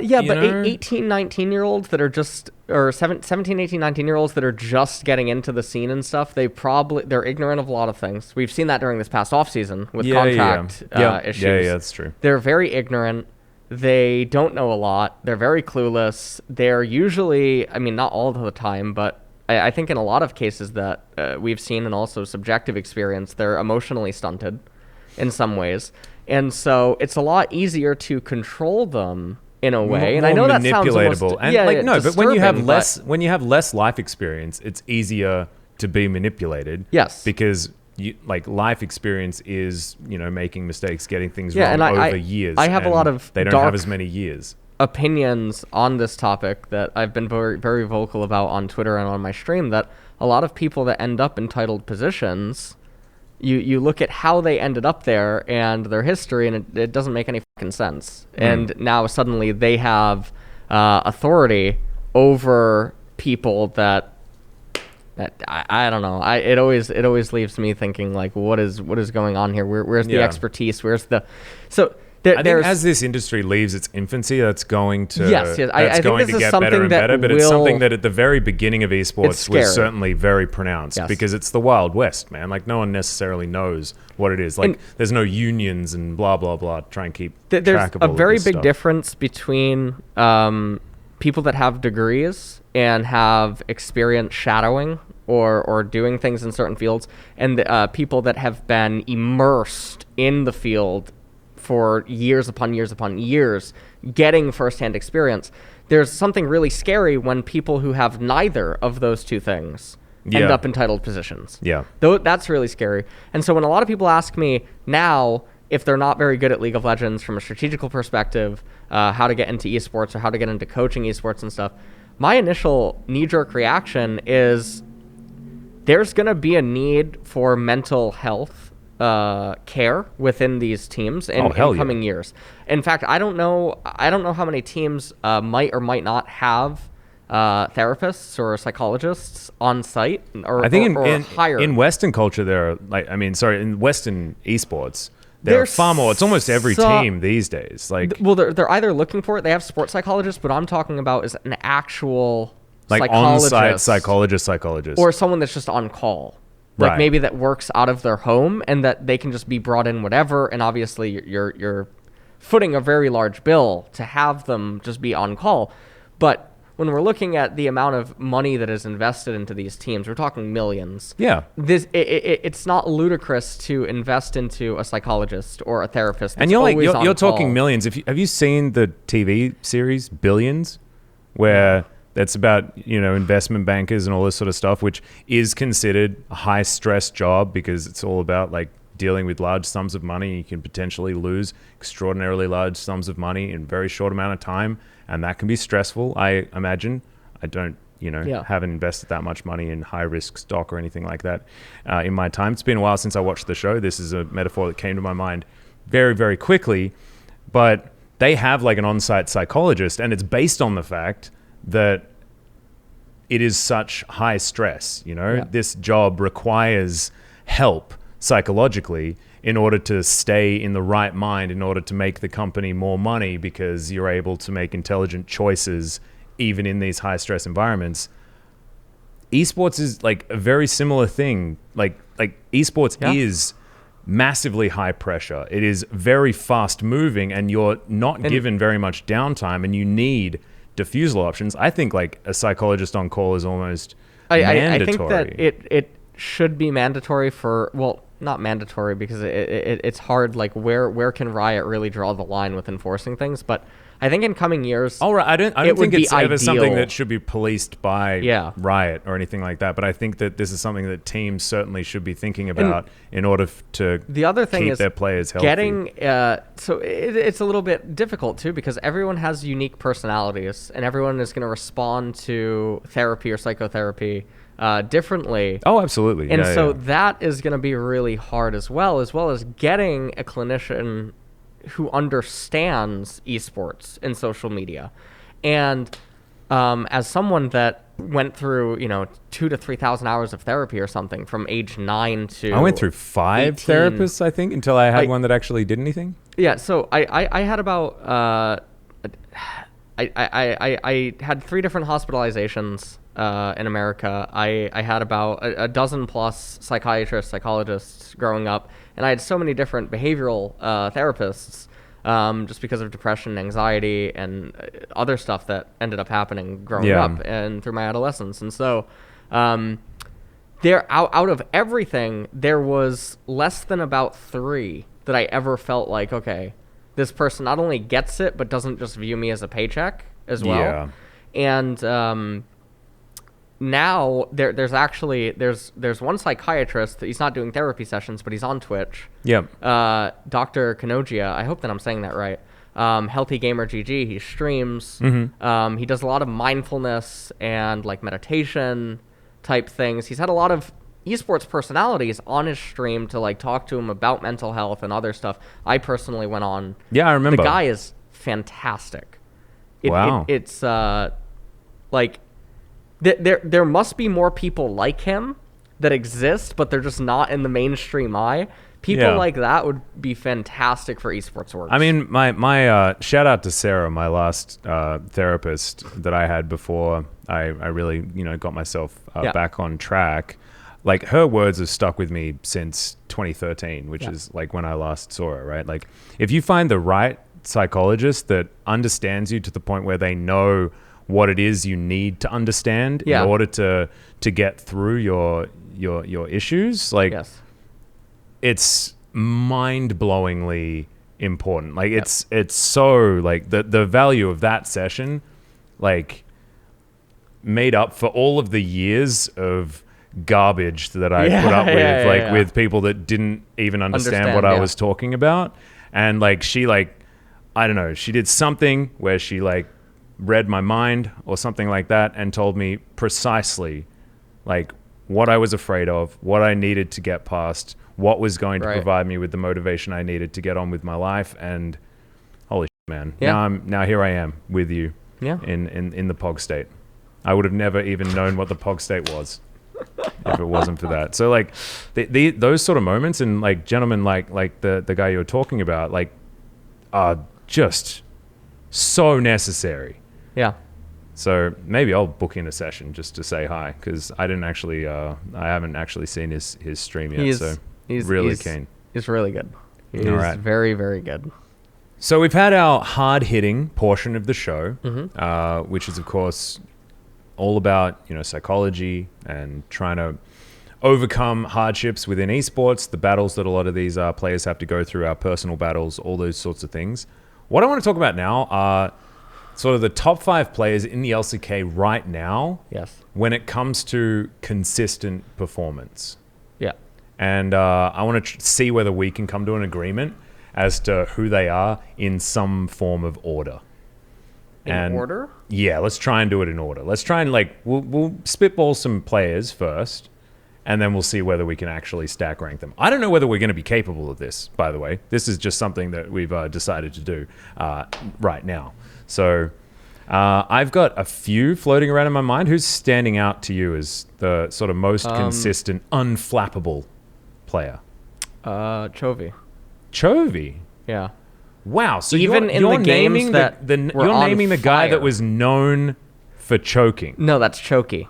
yeah, but 18, 19-year-olds that are just, or 17, 18, 19-year-olds that are just getting into the scene and stuff, they're ignorant of a lot of things. We've seen that during this past offseason with contract issues. Yeah, that's true. They're very ignorant. They don't know a lot. They're very clueless. They're usually, I mean, not all of the time, but I think in a lot of cases that we've seen, and also subjective experience, they're emotionally stunted in some ways. And so it's a lot easier to control them in a way, and I know that sounds almost, but when you have less life experience, it's easier to be manipulated. Yes, because life experience is making mistakes, getting things wrong over years. I have a lot of they don't have as many years opinions on this topic that I've been very, very vocal about on Twitter and on my stream. That a lot of people that end up in titled positions, you look at how they ended up there and their history, and it doesn't make any fucking sense. And now suddenly they have authority over people that I don't know. It always leaves me thinking, like, what is going on here? Where's the expertise? Where's the I think as this industry leaves its infancy, that's going to I think this is get better and better. But it's something that at the very beginning of esports was certainly very pronounced because it's the Wild West, man. Like no one necessarily knows what it is. Like there's no unions and blah blah blah. Try and keep track of all of this stuff. There's a very big difference between people that have degrees and have experience shadowing or doing things in certain fields, and people that have been immersed in the field for years upon years upon years, getting firsthand experience. There's something really scary when people who have neither of those two things end up in titled positions. Yeah. That's really scary. And so when a lot of people ask me now, if they're not very good at League of Legends from a strategical perspective, how to get into esports or how to get into coaching esports and stuff, my initial knee-jerk reaction is there's going to be a need for mental health care within these teams in coming years. In fact, I don't know how many teams might or might not have therapists or psychologists on site, or I think in Western culture there are in Western esports there are far more. It's almost every team these days. They're either looking for it. They have sports psychologists, but I'm talking about is an actual on-site psychologist, or someone that's just on call. Maybe that works out of their home and that they can just be brought in whatever. And obviously you're footing a very large bill to have them just be on call. But when we're looking at the amount of money that is invested into these teams, we're talking millions. Yeah. It's not ludicrous to invest into a psychologist or a therapist. And you're talking millions. Have you seen the TV series Billions, where that's about, investment bankers and all this sort of stuff, which is considered a high stress job because it's all about dealing with large sums of money. You can potentially lose extraordinarily large sums of money in a very short amount of time. And that can be stressful, I imagine. I don't, haven't invested that much money in high risk stock or anything like that in my time. It's been a while since I watched the show. This is a metaphor that came to my mind very, very quickly. But they have an on-site psychologist, and it's based on the fact that it is such high stress, This job requires help psychologically in order to stay in the right mind, in order to make the company more money, because you're able to make intelligent choices even in these high stress environments. Esports is like a very similar thing. Like esports is massively high pressure. It is very fast moving, and you're not given very much downtime, and you need diffusal options. I think like a psychologist on call is almost mandatory. I think that it should be mandatory for, well, not mandatory because it's hard. Like where can Riot really draw the line with enforcing things? But I think in coming years, I don't think it's ever something that should be policed by Riot or anything like that. But I think that this is something that teams certainly should be thinking about in order to keep their players healthy. It's a little bit difficult too, because everyone has unique personalities and everyone is going to respond to therapy or psychotherapy differently. Oh, absolutely. And that is going to be really hard as well as getting a clinician who understands esports and social media. And as someone that went through 2,000 to 3,000 hours of therapy or something from age 9 to I went through 5 18, therapists, I think, until I had one that actually did anything. Yeah, so I had about I had 3 different hospitalizations in America. I had about a dozen plus psychiatrists, psychologists growing up, and I had so many different behavioral therapists just because of depression, anxiety, and other stuff that ended up happening growing up and through my adolescence. And so out of everything, there was less than about 3 that I ever felt like, okay, this person not only gets it, but doesn't just view me as a paycheck as well. Yeah. And now there's one psychiatrist that he's not doing therapy sessions, but he's on Twitch. Yep. Dr. Kanogia, I hope that I'm saying that right. Healthy Gamer GG, he streams. Mm-hmm. He does a lot of mindfulness and like meditation type things. He's had a lot of esports personalities on his stream to like talk to him about mental health and other stuff. I personally went on. Yeah, I remember. The guy is fantastic. It's like there must be more people like him that exist, but they're just not in the mainstream eye. People like that would be fantastic for esports works. I mean, my shout out to Sarah, my last therapist that I had before I really got myself back on track. Like, her words have stuck with me since 2013, which is like when I last saw her, right? Like, if you find the right psychologist that understands you to the point where they know what it is you need to understand in order to get through your issues, like it's mind-blowingly important. Like it's so like the value of that session like made up for all of the years of garbage that I put up with with people that didn't even understand what I was talking about. And like she like I don't know, she did something where she like read my mind or something like that and told me precisely like what I was afraid of, what I needed to get past, what was going to provide me with the motivation I needed to get on with my life. And holy shit, man. Now here I am with you in the POG state. I would have never even known what the POG state was if it wasn't for that. So like those sort of moments, and like gentlemen like the guy you were talking about, like are just so necessary. Yeah. So maybe I'll book in a session just to say hi, because I haven't actually seen his stream yet. He's really keen. He's really good. He's very, very good. So we've had our hard-hitting portion of the show, which is of course all about psychology and trying to overcome hardships within esports, the battles that a lot of these players have to go through, our personal battles, all those sorts of things. What I want to talk about now are sort of the top 5 players in the LCK right now when it comes to consistent performance. Yeah. And I want to see whether we can come to an agreement as to who they are in some form of order. In order? Yeah, let's try and do it in order. Let's try and we'll spitball some players first, and then we'll see whether we can actually stack rank them. I don't know whether we're going to be capable of this, by the way. This is just something that we've decided to do right now. So I've got a few floating around in my mind. Who's standing out to you as the sort of most consistent, unflappable player? Chovy. Chovy? Yeah. Wow. So even in the games that you're naming the guy that was known for choking. No, that's Choki.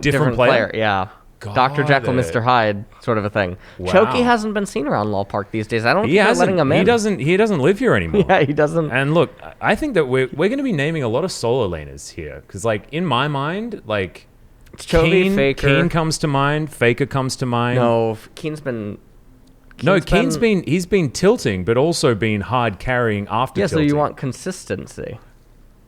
Different player? Yeah. Dr. Jekyll, Mr. Hyde, sort of a thing. Wow. Choki hasn't been seen around Law Park these days. I don't think they're letting him in. He doesn't live here anymore. Yeah, he doesn't. And look, I think that we're going to be naming a lot of solo laners here. Because, like, in my mind, like, it's Chovy, Faker. Keen comes to mind. Faker comes to mind. No, Keen's been tilting, but also been hard carrying after tilting. Yeah, so you want consistency.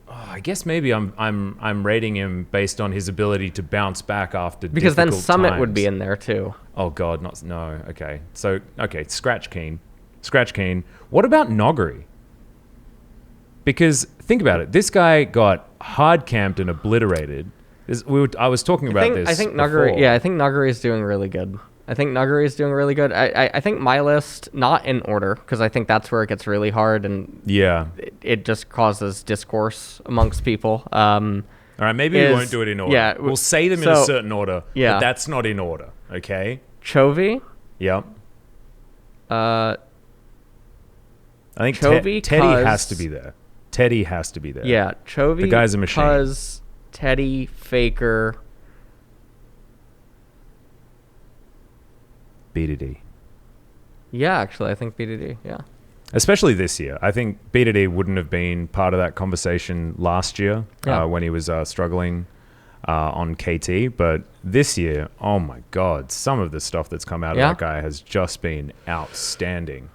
I guess maybe I'm rating him based on his ability to bounce back after because then Summit times. would be in there too. Oh God, no. Okay, so scratch Keen. What about Noggery? Because think about it, this guy got hard camped and obliterated. I was talking about this. I think Noggery. Yeah, I think Noggery is doing really good. I think my list, not in order, because I think that's where it gets really hard and it just causes discourse amongst people. All right, maybe we won't do it in order. Yeah, we'll say them in a certain order, but that's not in order, okay? Chovy. Yep. I think Chovy, Teddy has to be there. Yeah, Chovy. The guy's a machine. Cuz, Teddy, Faker. BDD. Yeah, actually, I think BDD, yeah. Especially this year. I think BDD wouldn't have been part of that conversation last year when he was struggling on KT. But this year, oh my God, some of the stuff that's come out of that guy has just been outstanding.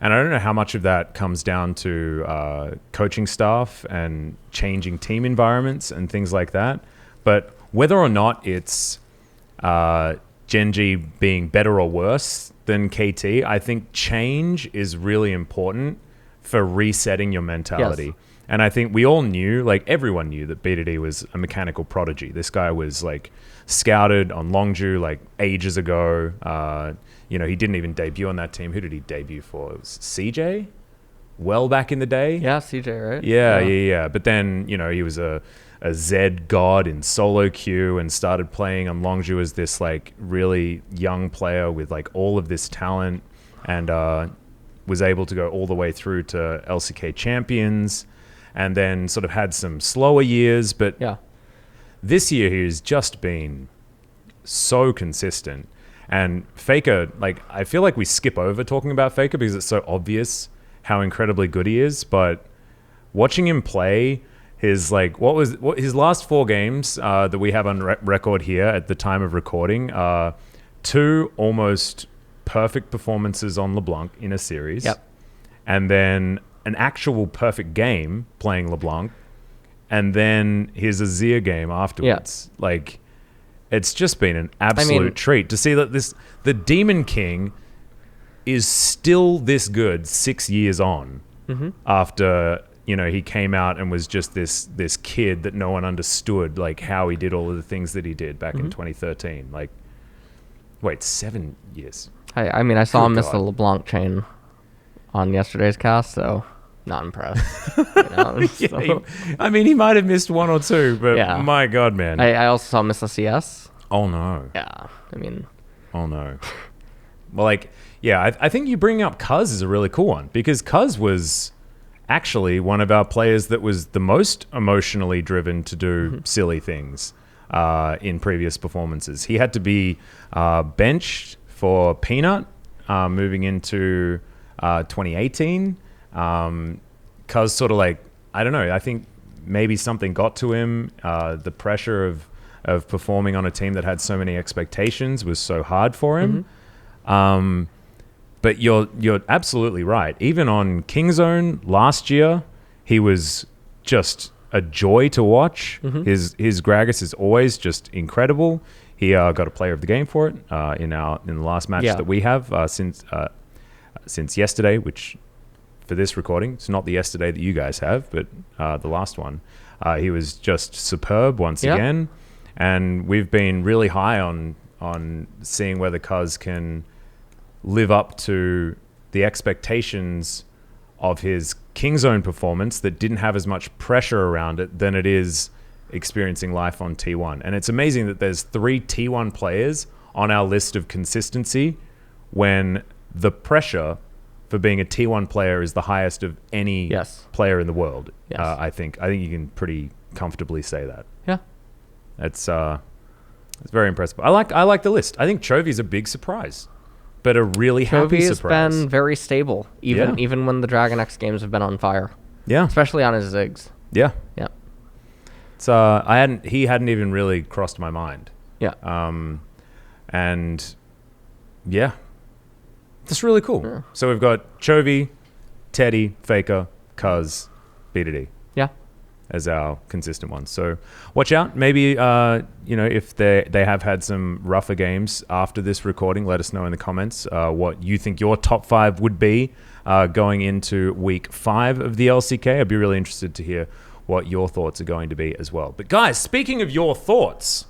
And I don't know how much of that comes down to coaching staff and changing team environments and things like that. But whether or not it's Genji being better or worse than KT, I think change is really important for resetting your mentality. Yes. And I think we all knew, like everyone knew, that BDD was a mechanical prodigy. This guy was like scouted on Longju like ages ago. He didn't even debut on that team. Who did he debut for? It was CJ? Well back in the day? Yeah, CJ, right? Yeah. But then, he was a Zed god in solo queue and started playing on Longju as this like really young player with like all of this talent and was able to go all the way through to LCK champions and then sort of had some slower years. But this year he's just been so consistent. And Faker, like I feel like we skip over talking about Faker because it's so obvious how incredibly good he is. But watching him play his his last 4 games that we have on record here at the time of recording, 2 almost perfect performances on LeBlanc in a series, and then an actual perfect game playing LeBlanc, and then his Azir game afterwards. Like, it's just been an absolute treat to see that the Demon King is still this good 6 years on after. He came out and was just this kid that no one understood, like how he did all of the things that he did back in 2013. Like, wait, 7 years. I saw him miss the LeBlanc chain on yesterday's cast, so not impressed. He might have missed 1 or 2, but my God, man. I also saw him miss the CS. Oh, no. Yeah, Oh, no. Well, I think you bring up Cuz is a really cool one because Cuz was actually one of our players that was the most emotionally driven to do silly things in previous performances. He had to be benched for Peanut moving into 2018. Cuz sort of I don't know, I think maybe something got to him. The pressure of performing on a team that had so many expectations was so hard for him. But you're absolutely right. Even on Kingzone last year, he was just a joy to watch. His Gragas is always just incredible. He got a player of the game for it in the last match that we have since yesterday, which for this recording, it's not the yesterday that you guys have, but the last one. He was just superb once again, and we've been really high on seeing whether Cuz can live up to the expectations of his Kingzone performance that didn't have as much pressure around it than it is experiencing life on T1. And it's amazing that there's 3 T1 players on our list of consistency when the pressure for being a T1 player is the highest of any player in the world. I think you can pretty comfortably say that. Yeah. It's very impressive. I like the list. I think Chovy's a big surprise, but a really happy Chovy surprise. has been very stable, even when the Dragon X games have been on fire. Yeah. Especially on his Ziggs. Yeah. Yeah. So he hadn't even really crossed my mind. Yeah. And yeah, that's really cool. Yeah. So we've got Chovy, Teddy, Faker, Cuz, B2D. Yeah. As our consistent ones. So watch out. Maybe, if they have had some rougher games after this recording, let us know in the comments what you think your top 5 would be going into week 5 of the LCK. I'd be really interested to hear what your thoughts are going to be as well. But guys, speaking of your thoughts,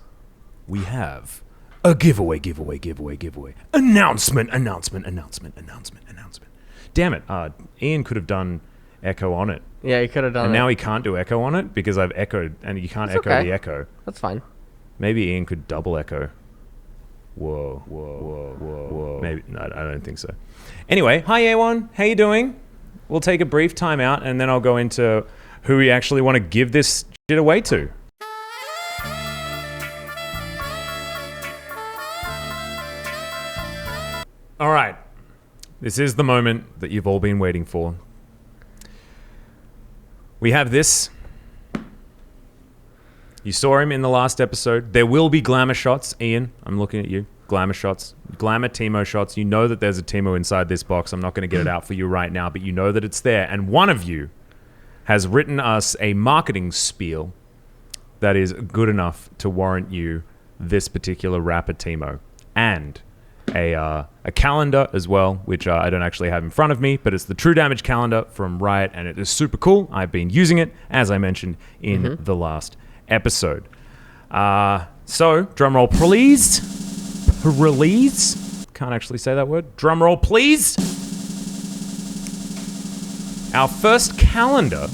we have a giveaway. Announcement. Damn it. Ian could have done echo on it. Yeah, he could have done and it. now he can't do echo on it because I've echoed, and you can't echo the echo. That's fine. Maybe Ian could double echo. Whoa. Maybe no, I don't think so. Anyway, hi A1, how you doing? We'll take a brief time out, and then I'll go into who we actually want to give this shit away to. All right, this is the moment that you've all been waiting for. We have this. You saw him in the last episode. There will be glamour shots. Ian, I'm looking at you. Glamour shots. Glamour Teemo shots. You know that there's a Teemo inside this box. I'm not going to get it out for you right now, but you know that it's there. And one of you has written us a marketing spiel that is good enough to warrant you this particular rapper Teemo. And a calendar as well, which I don't actually have in front of me, but it's the True Damage calendar from Riot, and it is super cool. I've been using it, as I mentioned in the last episode. So, drum roll, please. Release. Can't actually say that word. Drum roll, please. Our first calendar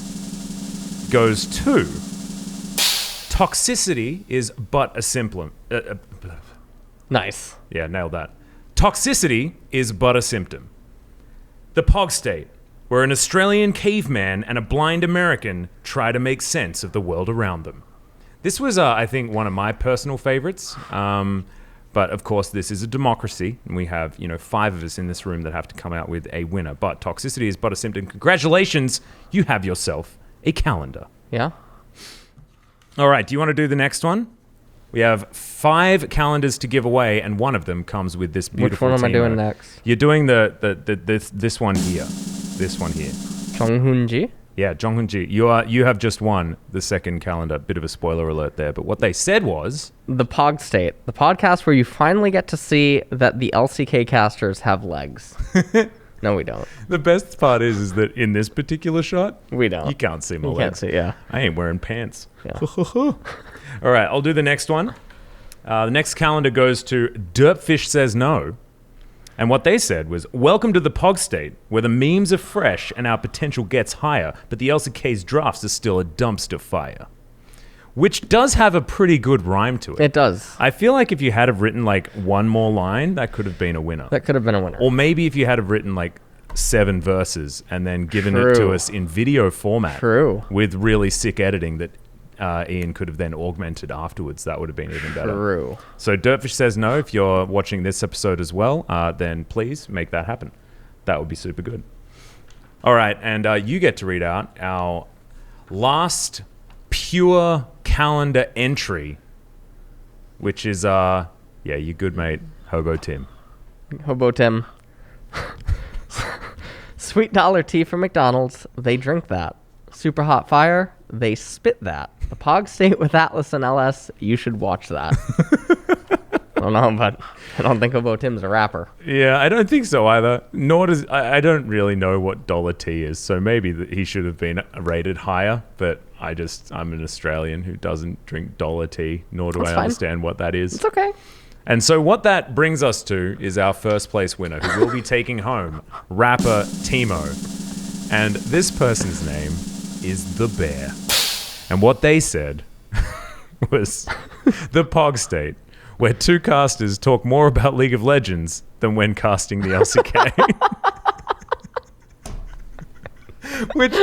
goes to Toxicity is but a symptom. Nice. Yeah, nailed that. Toxicity is but a symptom. The POG state, where an Australian caveman and a blind American try to make sense of the world around them. This was, I think, one of my personal favorites. But of course, this is a democracy, and we have, 5 of us in this room that have to come out with a winner. But Toxicity is but a symptom. Congratulations, you have yourself a calendar. Yeah. All right, do you want to do the next one? We have 5 calendars to give away, and one of them comes with this beautiful Which one am I doing next? You're doing this one here. This one here. Jonghoonji? Yeah, Jonghoonji. You have just won the second calendar. Bit of a spoiler alert there, but what they said was the POG State, the podcast where you finally get to see that the LCK casters have legs. No, we don't. The best part is that in this particular shot, we don't. You can't see my legs. You can't see, yeah. I ain't wearing pants. Yeah. All right, I'll do the next one. The next calendar goes to Dirtfish Says No. And what they said was, welcome to the POG state, where the memes are fresh and our potential gets higher, but the LCK's drafts are still a dumpster fire. Which does have a pretty good rhyme to it. It does. I feel like if you had have written like one more line, that could have been a winner. That could have been a winner. Or maybe if you had have written like 7 verses and then given it to us in video format. True. With really sick editing that Ian could have then augmented afterwards. That would have been even better. True. So Dirtfish Says No, if you're watching this episode as well, then please make that happen. That would be super good. All right, and you get to read out our last pure calendar entry, which is, your good mate, Hobo Tim. Hobo Tim. Sweet dollar tea from McDonald's. They drink that. Super hot fire. They spit that. The POG state with Atlas and LS. You should watch that. I don't know, but I don't think Hobo Tim's a rapper. Yeah, I don't think so either. Nor does I don't really know what dollar tea is, so maybe he should have been rated higher. But I'm an Australian who doesn't drink dollar tea, nor do I understand what that is. It's okay. And so what that brings us to is our first place winner, who will be taking home rapper Teemo. And this person's name is The Bear. And what they said was the POG state, where 2 casters talk more about League of Legends than when casting the LCK. Which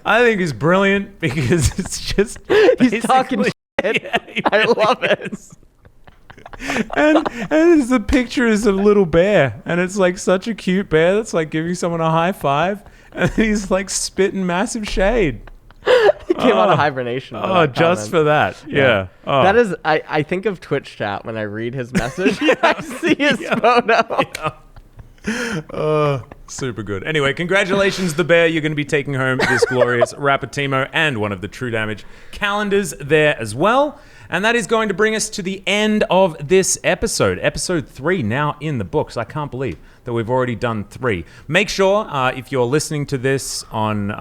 I think is brilliant because it's just he's talking shit. Yeah, I love it. And it's the picture is a little bear, and it's like such a cute bear that's like giving someone a high five, and he's like spitting massive shade. He came out of hibernation. Oh, just for that. Yeah. Oh. That is, I think of Twitch chat when I read his message. I see his photo. Yeah. Super good. Anyway, congratulations, the bear. You're going to be taking home this glorious Rapatimo and one of the True Damage calendars there as well. And that is going to bring us to the end of this episode. Episode 3 now in the books. I can't believe that we've already done 3. Make sure, if you're listening to this on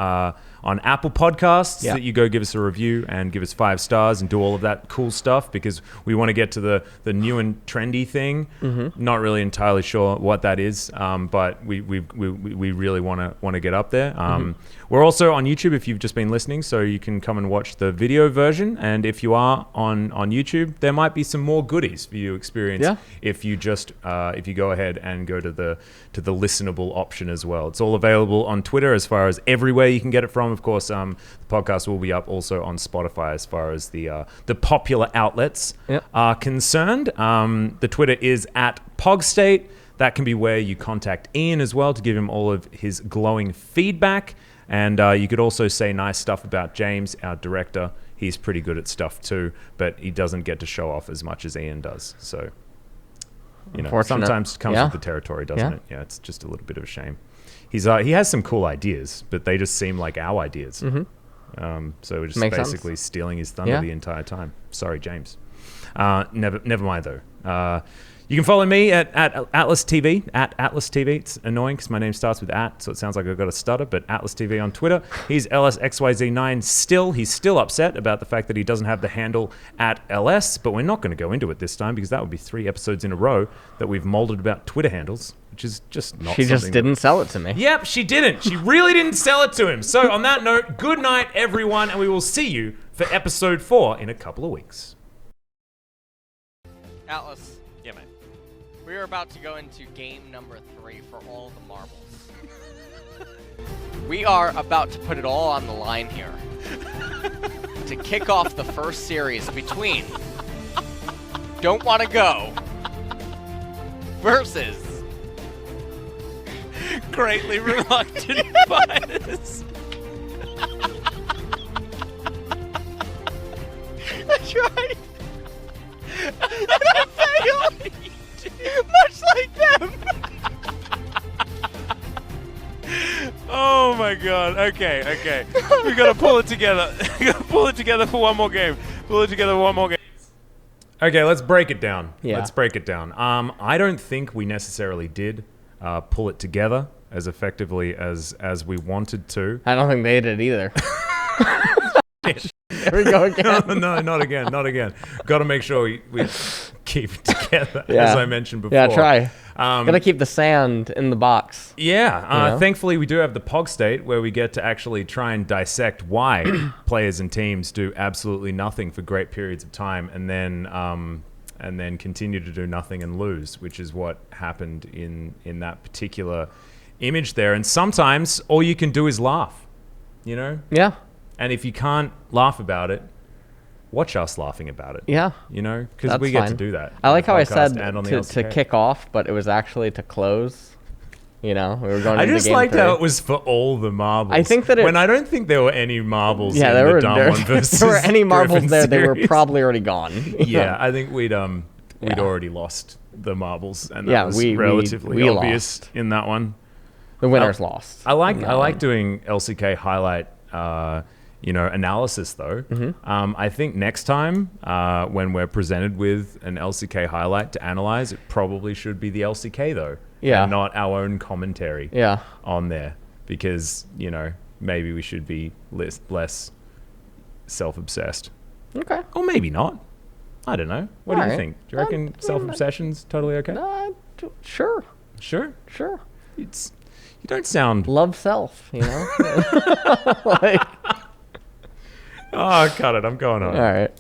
Apple Podcasts, that you go give us a review and give us 5 stars and do all of that cool stuff, because we want to get to the new and trendy thing. Not really entirely sure what that is, but we really want to get up there. We're also on YouTube if you've just been listening, so you can come and watch the video version. And if you are on YouTube, there might be some more goodies for you to experience if you just if you go ahead and go to the listenable option as well. It's all available on Twitter as far as everywhere you can get it from. Of course, the podcast will be up also on Spotify as far as the popular outlets are concerned. The Twitter is at POGState. That can be where you contact Ian as well to give him all of his glowing feedback. And you could also say nice stuff about James, our director. He's pretty good at stuff too, but he doesn't get to show off as much as Ian does. So, you know, sometimes it comes with the territory, doesn't it? Yeah, it's just a little bit of a shame. He has some cool ideas, but they just seem like our ideas. So we're just basically stealing his thunder the entire time. Sorry, James. Never mind though. You can follow me at Atlas TV, at Atlas TV. It's annoying because my name starts with at, so it sounds like I've got a stutter, but Atlas TV on Twitter. He's LSXYZ9 still. He's still upset about the fact that he doesn't have the handle at LS, but we're not going to go into it this time because that would be 3 episodes in a row that we've molded about Twitter handles, which is just not She just didn't sell it to me. Yep, she didn't. She really didn't sell it to him. So on that note, good night, everyone, and we will see you for episode 4 in a couple of weeks. Atlas. Yeah, mate. We are about to go into game number 3 for all the marbles. We are about to put it all on the line here to kick off the first series between Don't Want to Go versus Greatly Reluctant Fighters. I tried. And I failed. Much like them. Oh my god. Okay. We gotta pull it together. We gotta pull it together for one more game. Okay, let's break it down. I don't think we necessarily did pull it together as effectively as we wanted to. I don't think they did either. There we go again. No, not again. Got to make sure we keep it together, as I mentioned before. Yeah, try. Gotta keep the sand in the box. Yeah, thankfully we do have the POG state where we get to actually try and dissect why players and teams do absolutely nothing for great periods of time and then continue to do nothing and lose, which is what happened in that particular image there. And sometimes all you can do is laugh, you know? Yeah. And if you can't laugh about it, watch us laughing about it. Yeah. You know, because we get to do that. I like how I said to kick off, but it was actually to close. You know, we were going I into just game liked 3. how it was for all the marbles. I think that when I don't think there were any marbles in the Dumb One versus there were any marbles Griffin there, series. they were probably already gone. Yeah, I think we'd already lost the marbles, and that was relatively obvious lost. In that one. The winners lost. I like doing LCK highlight analysis though. I think next time when we're presented with an LCK highlight to analyze, it probably should be the LCK though. Yeah. And not our own commentary on there, because, you know, maybe we should be less self-obsessed. Okay. Or maybe not. I don't know. What do you think? Do you reckon self-obsession's totally okay? Sure. Sure? Sure. You don't sound... Love self, you know? Oh, cut it. I'm going on. All right.